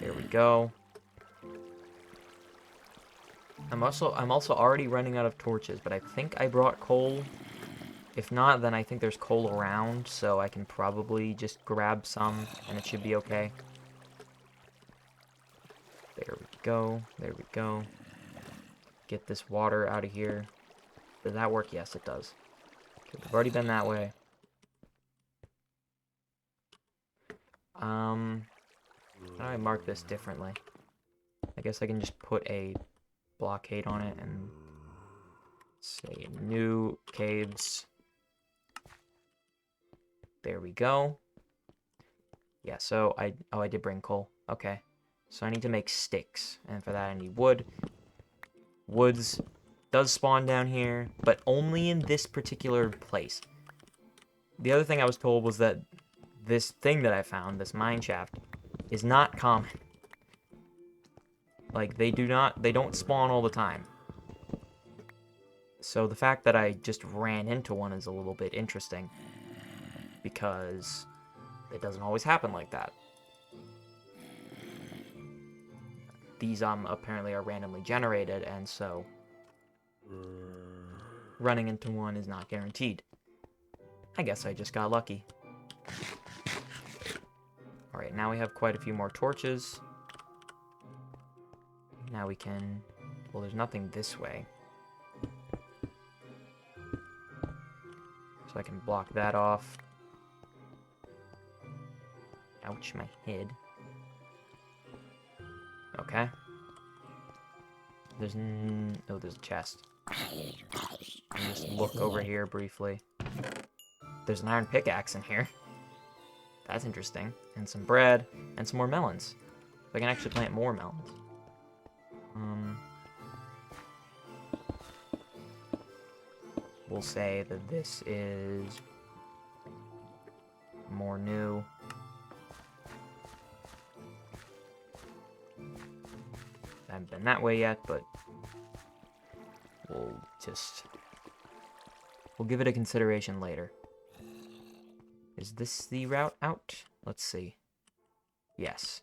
There we go. I'm also already running out of torches, but I think I brought coal. If not, then I think there's coal around, so I can probably just grab some, and it should be okay. There we go. There we go. Get this water out of here. Does that work? Yes, it does. Okay, we've already been that way. How do I mark this differently? I guess I can just put a blockade on it and say new caves. There we go. Yeah, so I did bring coal. Okay. So I need to make sticks, and for that I need wood. Woods does spawn down here, but only in this particular place. The other thing I was told was that this thing that I found, this mine shaft, is not common. Like, they don't spawn all the time. So the fact that I just ran into one is a little bit interesting, because it doesn't always happen like that. These apparently are randomly generated, and so running into one is not guaranteed. I guess I just got lucky. Alright, now we have quite a few more torches. Now we can... Well, there's nothing this way. So I can block that off. Ouch, my head. Okay. There's oh, there's a chest. I'll just look over here briefly. There's an iron pickaxe in here. That's interesting. And some bread, and some more melons. So I can actually plant more melons. We'll say that this is more new. I haven't been that way yet, but we'll give it a consideration later. Is this the route out? Let's see. Yes.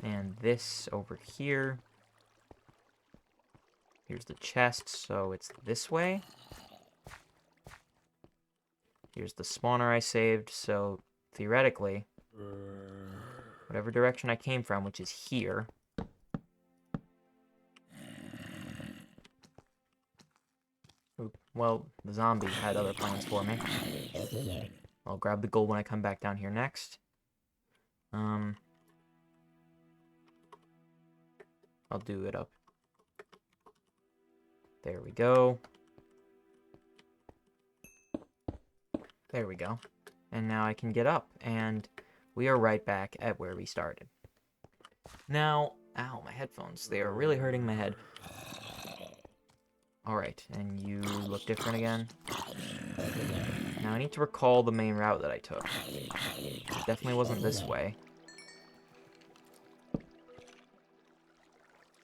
And this over here. Here's the chest, so it's this way. Here's the spawner I saved, so theoretically, whatever direction I came from, which is here. Well, the zombie had other plans for me. I'll grab the gold when I come back down here next. I'll do it up. There we go. There we go. And now I can get up, and we are right back at where we started. Now, ow, my headphones. They are really hurting my head. Alright, and you look different again. Now I need to recall the main route that I took. It definitely wasn't this way.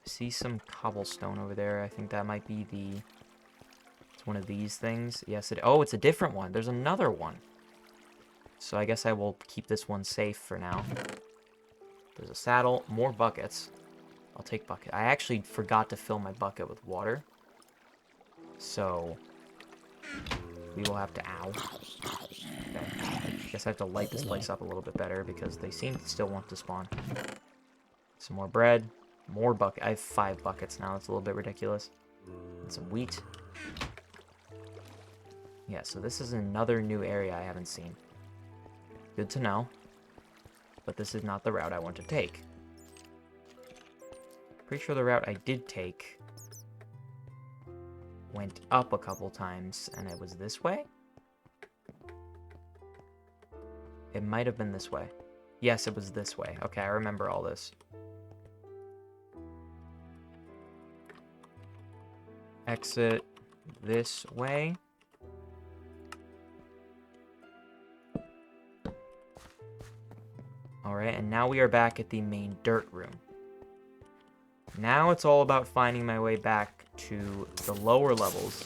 see some cobblestone over there. I think that might be the... It's one of these things. Yes, oh, it's a different one. There's another one. So I guess I will keep this one safe for now. There's a saddle. More buckets. I'll take bucket. I actually forgot to fill my bucket with water. So... we will have to... Ow. Okay. I guess I have to light this place up a little bit better because they seem to still want to spawn. Some more bread. More bucket. I have 5 buckets now. That's a little bit ridiculous. And some wheat. Yeah, so this is another new area I haven't seen. Good to know. But this is not the route I want to take. Pretty sure the route I did take went up a couple times, and it was this way? It might have been this way. Yes, it was this way. Okay, I remember all this. Exit this way. Alright, and now we are back at the main dirt room. Now it's all about finding my way back to the lower levels,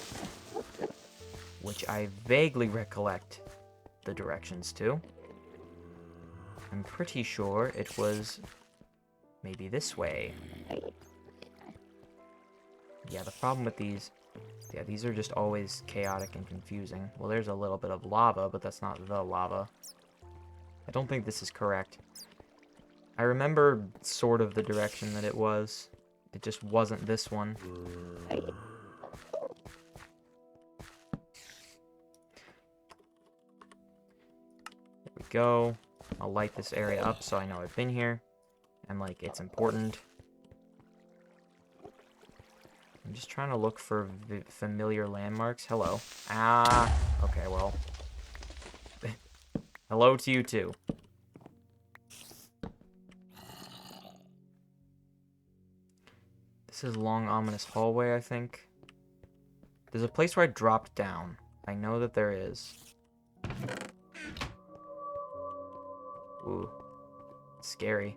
which I vaguely recollect the directions to. I'm pretty sure it was maybe this way. Yeah, the problem with these... yeah, these are just always chaotic and confusing. Well, there's a little bit of lava, but that's not the lava. I don't think this is correct. I remember sort of the direction that it was. It just wasn't this one. There we go. I'll light this area up so I know I've been here. And, like, it's important. I'm just trying to look for familiar landmarks. Hello. Ah, okay, well. Hello to you, too. This is long, ominous hallway, I think. There's a place where I dropped down. I know that there is. Ooh. Scary.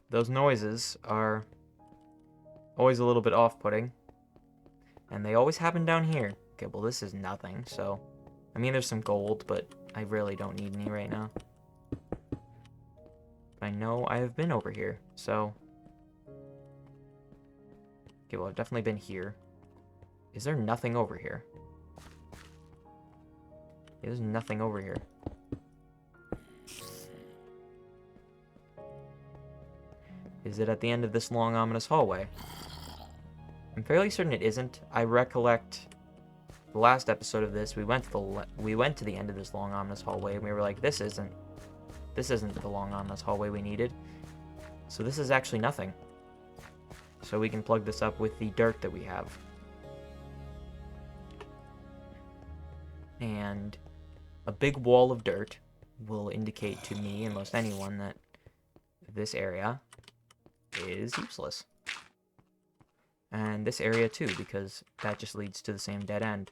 Those noises are always a little bit off-putting. And they always happen down here. Okay, well this is nothing, so... I mean, there's some gold, but I really don't need any right now. I know I have been over here, so... okay, well I've definitely been here. Is there nothing over here? Yeah, there's nothing over here. Is it at the end of this long, ominous hallway? I'm fairly certain it isn't. I recollect the last episode of this. We went to the end of this long, ominous hallway, and we were like, this isn't the long, ominous hallway we needed. So this is actually nothing. So we can plug this up with the dirt that we have. And a big wall of dirt will indicate to me and most anyone that this area is useless. And this area too, because that just leads to the same dead end.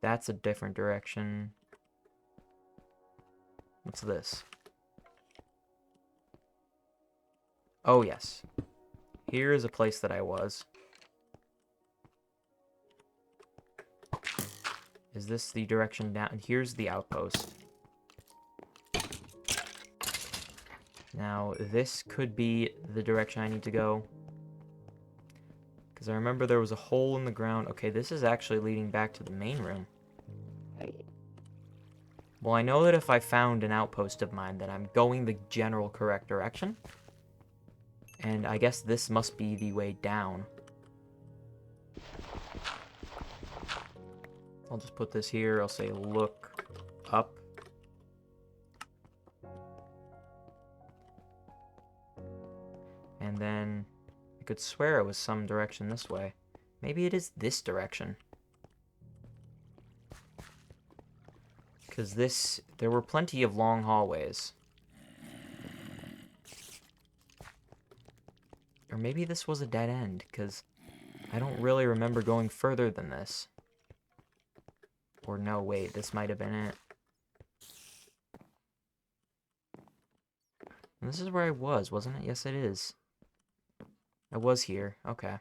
That's a different direction. What's this? Oh yes. Here is a place that I was. Is this the direction down? Here's the outpost. Now, this could be the direction I need to go. Because I remember there was a hole in the ground. Okay, this is actually leading back to the main room. Well, I know that if I found an outpost of mine, that I'm going the general correct direction. And I guess this must be the way down. I'll just put this here. I'll say look up. And then I could swear it was some direction this way. Maybe it is this direction. Because there were plenty of long hallways. Or maybe this was a dead end, because I don't really remember going further than this. Or no, wait, this might have been it. And this is where I was, wasn't it? Yes, it is. I was here. Okay.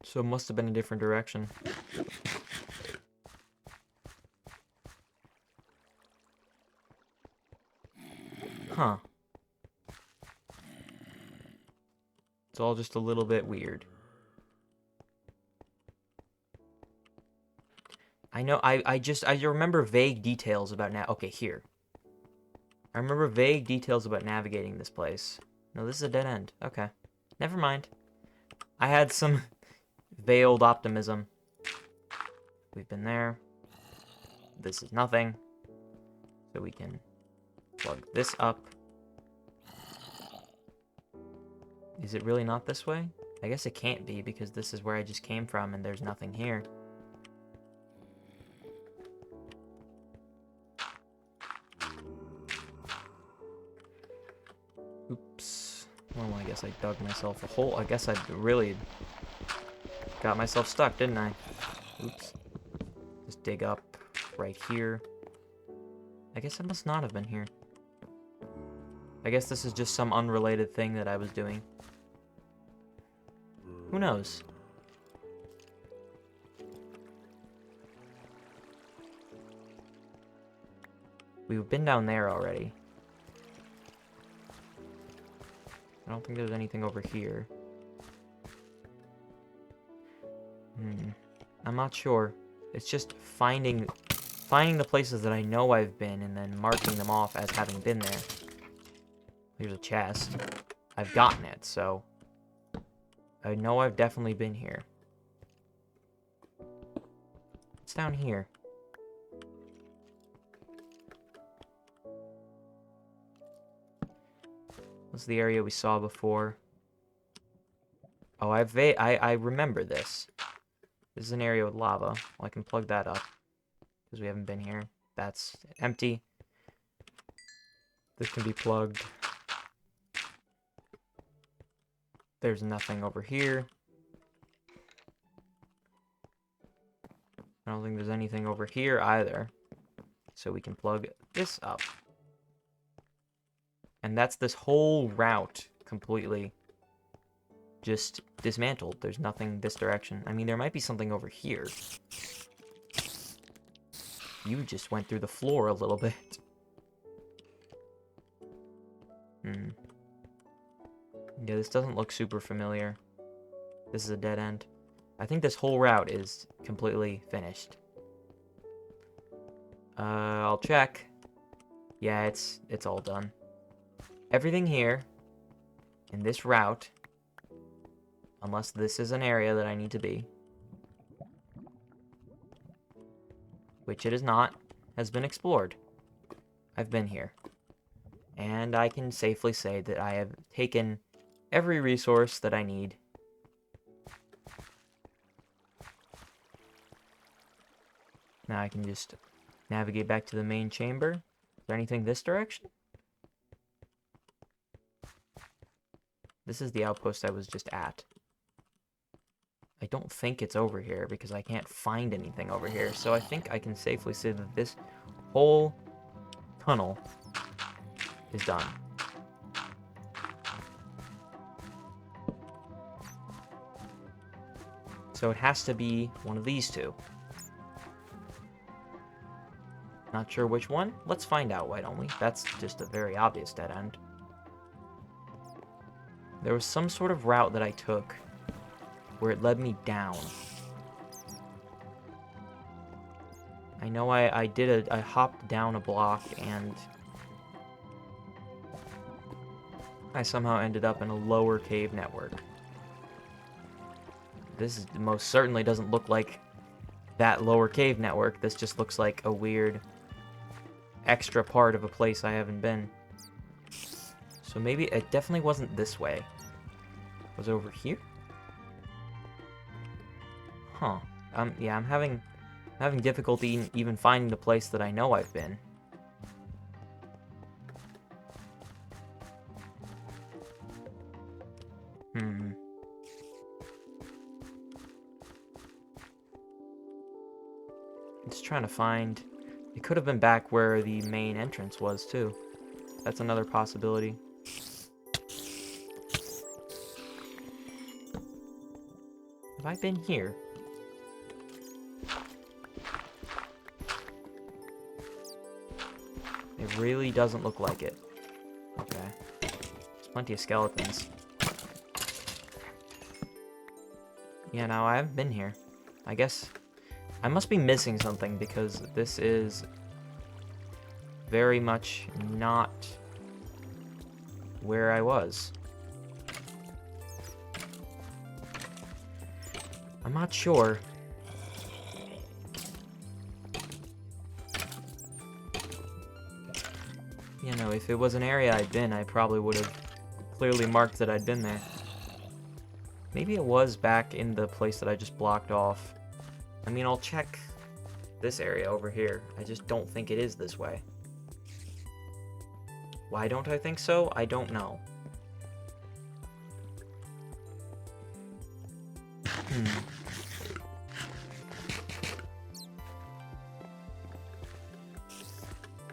So it must have been a different direction. Huh. It's all just a little bit weird. I know, I remember vague details about okay, here. I remember vague details about navigating this place. No, this is a dead end. Okay. Never mind. I had some veiled optimism. We've been there. This is nothing. So we can plug this up. Is it really not this way? I guess it can't be because this is where I just came from and there's nothing here. Oops. Well, I guess I dug myself a hole. I guess I really got myself stuck, didn't I? Oops. Just dig up right here. I guess I must not have been here. I guess this is just some unrelated thing that I was doing. Who knows? We've been down there already. I don't think there's anything over here. I'm not sure. It's just finding the places that I know I've been and then marking them off as having been there. Here's a chest. I've gotten it, so I know I've definitely been here. It's down here. This is the area we saw before. Oh, I remember this. This is an area with lava. Well, I can plug that up because we haven't been here. That's empty. This can be plugged. There's nothing over here. I don't think there's anything over here either. So we can plug this up. And that's this whole route completely just dismantled. There's nothing this direction. I mean, there might be something over here. You just went through the floor a little bit. Yeah, this doesn't look super familiar. This is a dead end. I think this whole route is completely finished. I'll check. Yeah, it's all done. Everything here in this route, unless this is an area that I need to be, which it is not, has been explored. I've been here. And I can safely say that I have taken every resource that I need. Now I can just navigate back to the main chamber. Is there anything this direction? This is the outpost I was just at. I don't think it's over here because I can't find anything over here. So I think I can safely say that this whole tunnel is done. So it has to be one of these two. Not sure which one? Let's find out, why don't we? That's just a very obvious dead end. There was some sort of route that I took where it led me down. I know I hopped down a block and I somehow ended up in a lower cave network. This most certainly doesn't look like that lower cave network. This just looks like a weird extra part of a place I haven't been. So maybe it definitely wasn't this way. Was it over here? Huh. Yeah, I'm having difficulty even finding the place that I know I've been. Just trying to find... It could have been back where the main entrance was, too. That's another possibility. Have I been here? It really doesn't look like it. Okay. There's plenty of skeletons. Yeah, no, I haven't been here. I guess I must be missing something because this is very much not where I was. I'm not sure. You know, if it was an area I'd been, I probably would have clearly marked that I'd been there. Maybe it was back in the place that I just blocked off. I mean, I'll check this area over here. I just don't think it is this way. Why don't I think so? I don't know.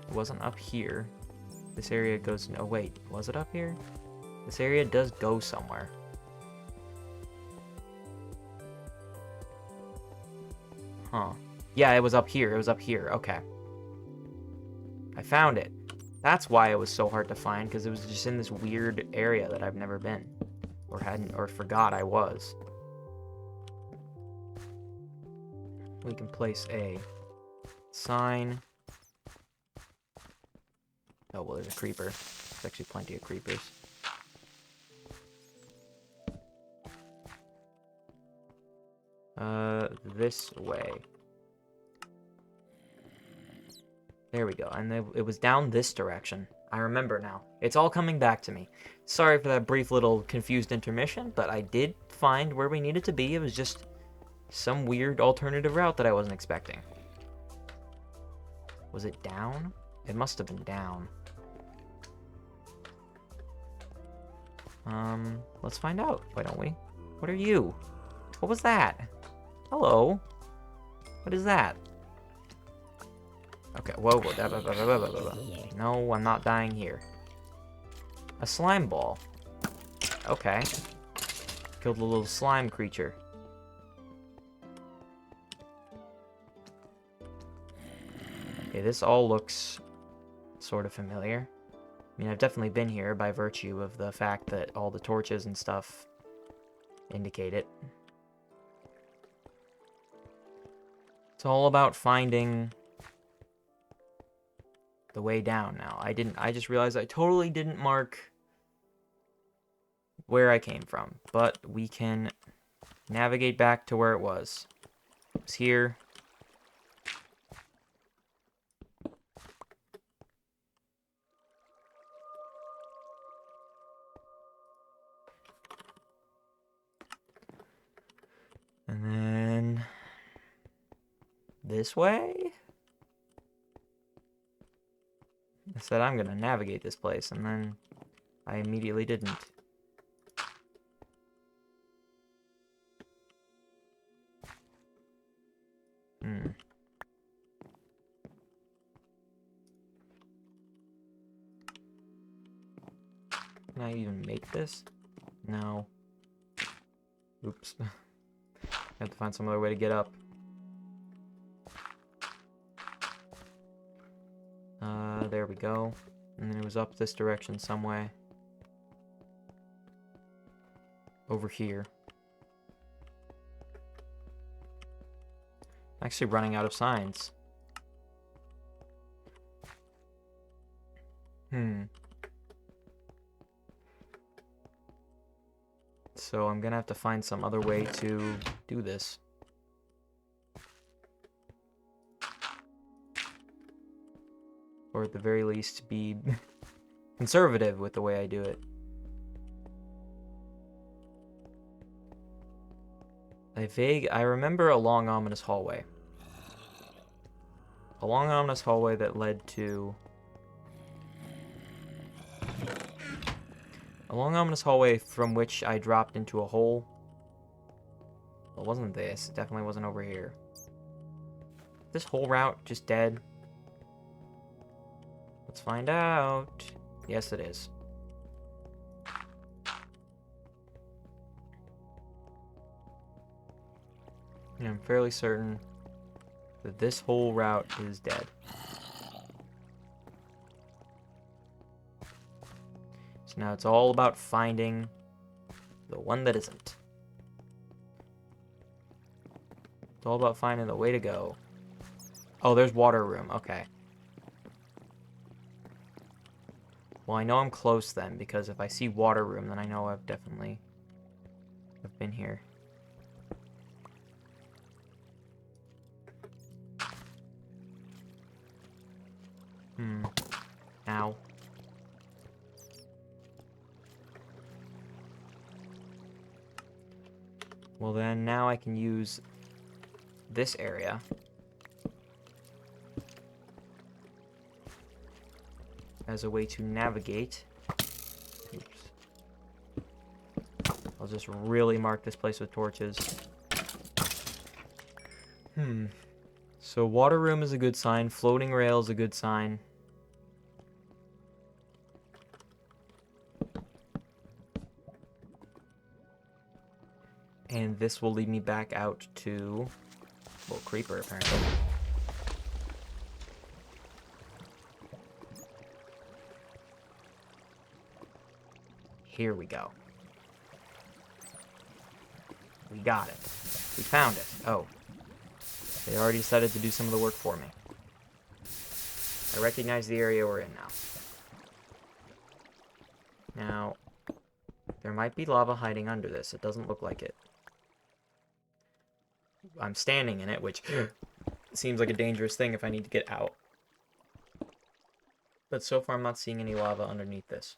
It wasn't up here. This area goes... Oh, wait. Was it up here? This area does go somewhere. Huh. Yeah, it was up here. It was up here. Okay. I found it. That's why it was so hard to find, because it was just in this weird area that I've never been. Or hadn't, or forgot I was. We can place a sign. Oh, well, there's a creeper. There's actually plenty of creepers. This way. There we go. And it was down this direction. I remember now. It's all coming back to me. Sorry for that brief little confused intermission, but I did find where we needed to be. It was just some weird alternative route that I wasn't expecting. Was it down? It must have been down. Let's find out, why don't we? What are you? What was that? Hello? What is that? Okay, whoa, whoa. No, I'm not dying here. A slime ball. Okay. Killed a little slime creature. Okay, this all looks sort of familiar. I mean, I've definitely been here by virtue of the fact that all the torches and stuff indicate it. It's all about finding the way down now. I just realized I totally didn't mark where I came from, but we can navigate back to where it was. It was here. And then this way? I said I'm gonna navigate this place, and then I immediately didn't. Can I even make this? No. Oops. I have to find some other way to get up. There we go. And then it was up this direction some way. Over here. I'm actually running out of signs. So I'm gonna have to find some other way to do this. Or at the very least, be conservative with the way I do it. I remember a long, ominous hallway. A long, ominous hallway that led to... A long, ominous hallway from which I dropped into a hole. Well, it wasn't this. It definitely wasn't over here. This whole route just dead. Let's find out. Yes, it is. And I'm fairly certain that this whole route is dead. So now it's all about finding the one that isn't. It's all about finding the way to go. Oh, there's water room. Okay. Well, I know I'm close then, because if I see water room, then I know I've been here. Ow. Well then, now I can use this area as a way to navigate. Oops. I'll just really mark this place with torches. So water room is a good sign. Floating rail is a good sign. And this will lead me back out to... well, creeper, apparently. Here we go. We got it. We found it. Oh. They already decided to do some of the work for me. I recognize the area we're in now. Now, there might be lava hiding under this. It doesn't look like it. I'm standing in it, which seems like a dangerous thing if I need to get out. But so far I'm not seeing any lava underneath this.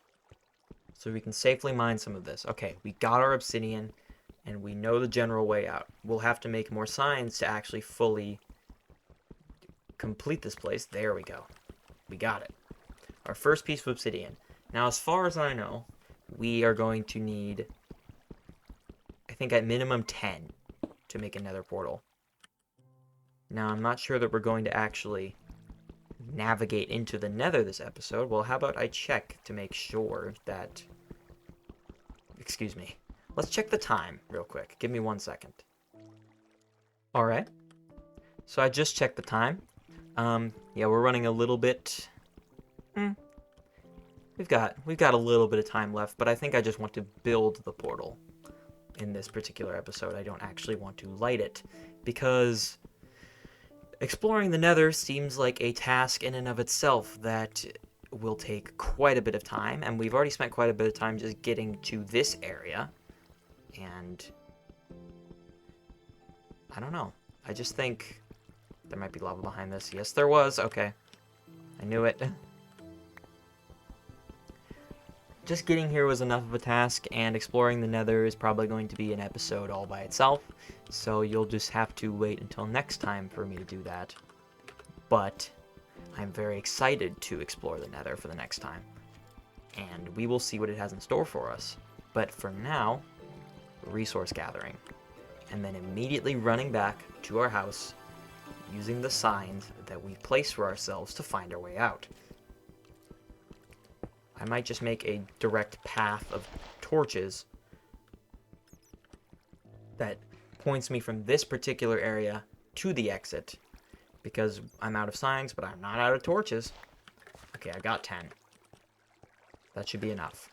So we can safely mine some of this. Okay, we got our obsidian, and we know the general way out. We'll have to make more signs to actually fully complete this place. There we go. We got it. Our first piece of obsidian. Now, as far as I know, we are going to need, I think at minimum 10 to make a nether portal. Now, I'm not sure that we're going to actually navigate into the nether this episode. Well, how about I check to make sure that... excuse me. Let's check the time real quick. Give me 1 second. Alright. So I just checked the time. Yeah, we're running a little bit... We've got a little bit of time left, but I think I just want to build the portal in this particular episode. I don't actually want to light it, because exploring the nether seems like a task in and of itself that will take quite a bit of time, and we've already spent quite a bit of time just getting to this area, and I don't know. I just think there might be lava behind this. Yes, there was. Okay. I knew it. Just getting here was enough of a task, and exploring the nether is probably going to be an episode all by itself, so you'll just have to wait until next time for me to do that. But I'm very excited to explore the nether for the next time, and we will see what it has in store for us. But for now, resource gathering, and then immediately running back to our house using the signs that we place for ourselves to find our way out. I might just make a direct path of torches that points me from this particular area to the exit, because I'm out of signs, but I'm not out of torches. Okay, I got 10. That should be enough.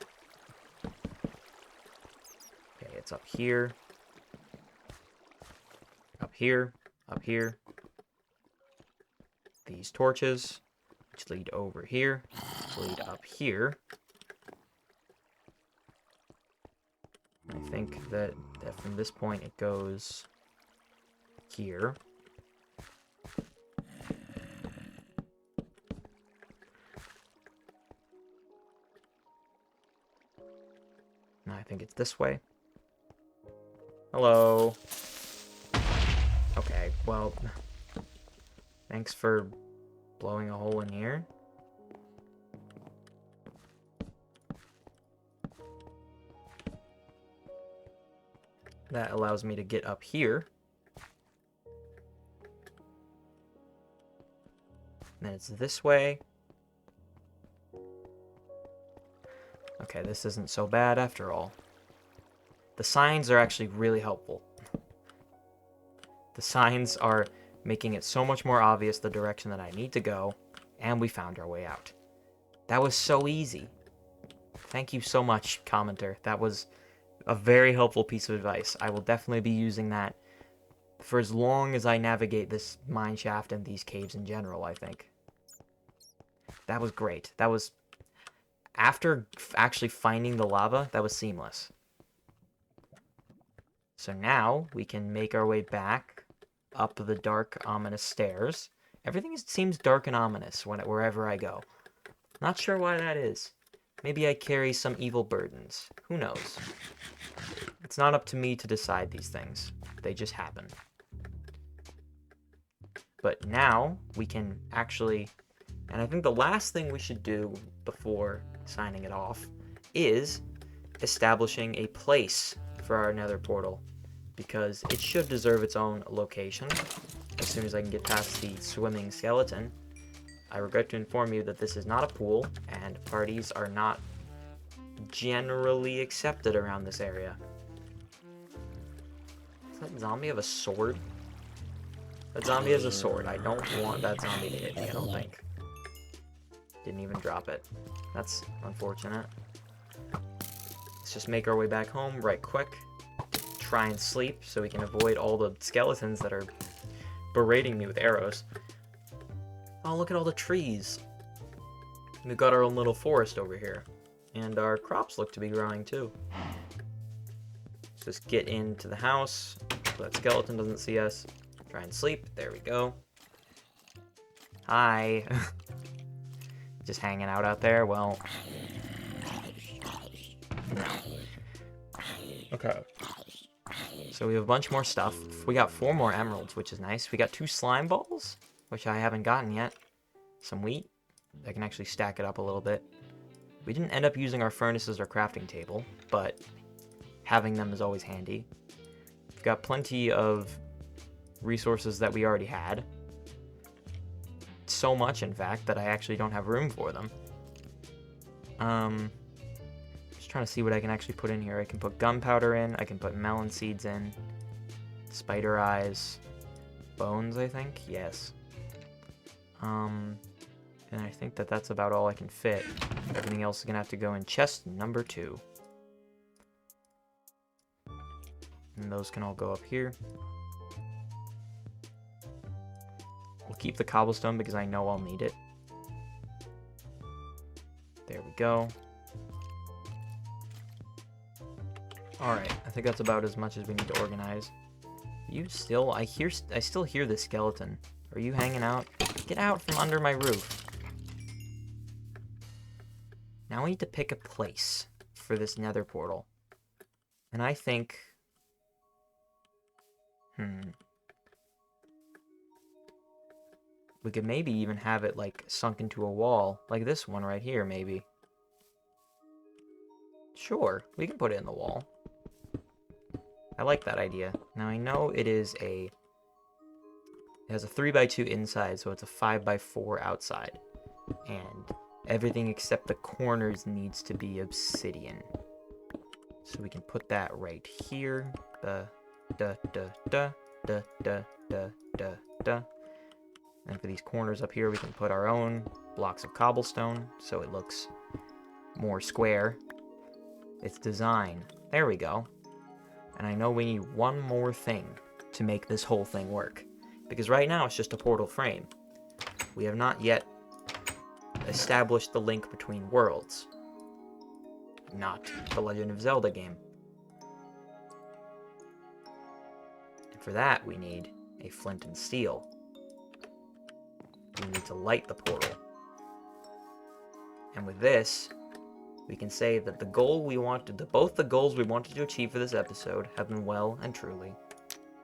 Okay, it's up here. Up here. Up here. These torches, which lead over here, which lead up here. I think that from this point it goes here. Now I think it's this way. Hello. Okay, well, thanks for blowing a hole in here. That allows me to get up here. And then it's this way. Okay, this isn't so bad after all. The signs are actually really helpful. The signs are making it so much more obvious the direction that I need to go, and we found our way out. That was so easy. Thank you so much, commenter. That was a very helpful piece of advice. I will definitely be using that for as long as I navigate this mine shaft and these caves in general, I think. That was great. That was... After actually finding the lava, that was seamless. So now we can make our way back up the dark, ominous stairs. Everything seems dark and ominous wherever I go. Not sure why that is. Maybe I carry some evil burdens. Who knows? It's not up to me to decide these things. They just happen. But now we can actually... And I think the last thing we should do before signing it off is establishing a place for our nether portal, because it should deserve its own location. As soon as I can get past the swimming skeleton. I regret to inform you that this is not a pool, and parties are not generally accepted around this area. Does that zombie have a sword? That zombie has a sword. I don't want that zombie to hit me, I don't think. Didn't even drop it. That's unfortunate. Let's just make our way back home right quick. Try and sleep so we can avoid all the skeletons that are berating me with arrows. Oh, look at all the trees. We've got our own little forest over here. And our crops look to be growing too. Let's just get into the house so that skeleton doesn't see us. Try and sleep. There we go. Hi. Just hanging out there? Well... No. Okay. So we have a bunch more stuff. We got 4 more emeralds, which is nice. We got 2 slime balls, which I haven't gotten yet. Some wheat. I can actually stack it up a little bit. We didn't end up using our furnaces or crafting table, but having them is always handy. We've got plenty of resources that we already had. So much, in fact, that I actually don't have room for them. Just trying to see what I can actually put in here. I can put gunpowder in. I can put melon seeds in. Spider eyes. Bones, I think? Yes. And I think that that's about all I can fit. Everything else is going to have to go in chest number 2. And those can all go up here. We'll keep the cobblestone because I know I'll need it. There we go. Alright, I think that's about as much as we need to organize. You still... I still hear the skeleton. Are you hanging out? Get out from under my roof. Now we need to pick a place for this nether portal. And I think... We could maybe even have it, like, sunk into a wall. Like this one right here, maybe. Sure, we can put it in the wall. I like that idea. Now, I know it is a... It has a 3x2 inside, so it's a 5x4 outside. And everything except the corners needs to be obsidian. So we can put that right here. And for these corners up here, we can put our own blocks of cobblestone, so it looks more square. It's design. There we go. And I know we need one more thing to make this whole thing work. Because right now, it's just a portal frame. We have not yet established the link between worlds. Not the Legend of Zelda game. And for that, we need a flint and steel. We need to light the portal. And with this, we can say that the goal we wanted, both the goals we wanted to achieve for this episode have been well and truly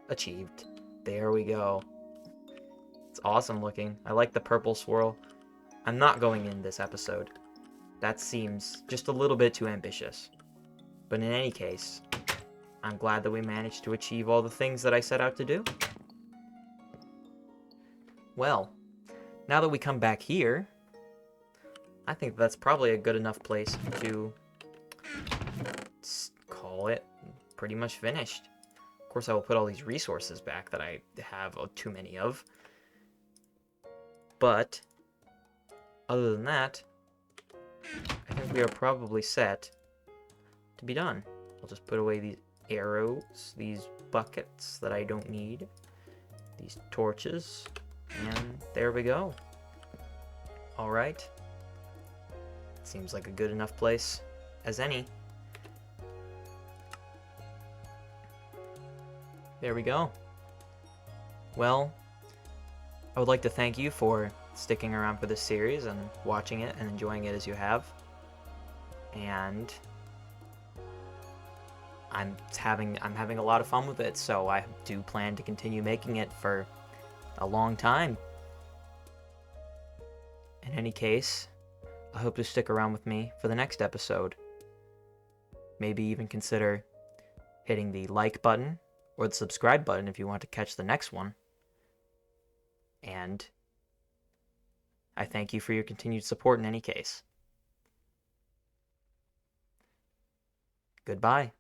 achieved. There we go. It's awesome looking. I like the purple swirl. I'm not going in this episode. That seems just a little bit too ambitious. But in any case, I'm glad that we managed to achieve all the things that I set out to do. Well, now that we come back here, I think that's probably a good enough place to call it pretty much finished. Of course, I will put all these resources back that I have too many of. But other than that, I think we are probably set to be done. I'll just put away these arrows, these buckets that I don't need, these torches, and there we go. All right. Seems like a good enough place as any. There we go. Well, I would like to thank you for sticking around for this series and watching it and enjoying it as you have. And I'm having a lot of fun with it, so I do plan to continue making it for a long time. In any case, I hope to stick around with me for the next episode. Maybe even consider hitting the like button or the subscribe button if you want to catch the next one. And I thank you for your continued support in any case. Goodbye.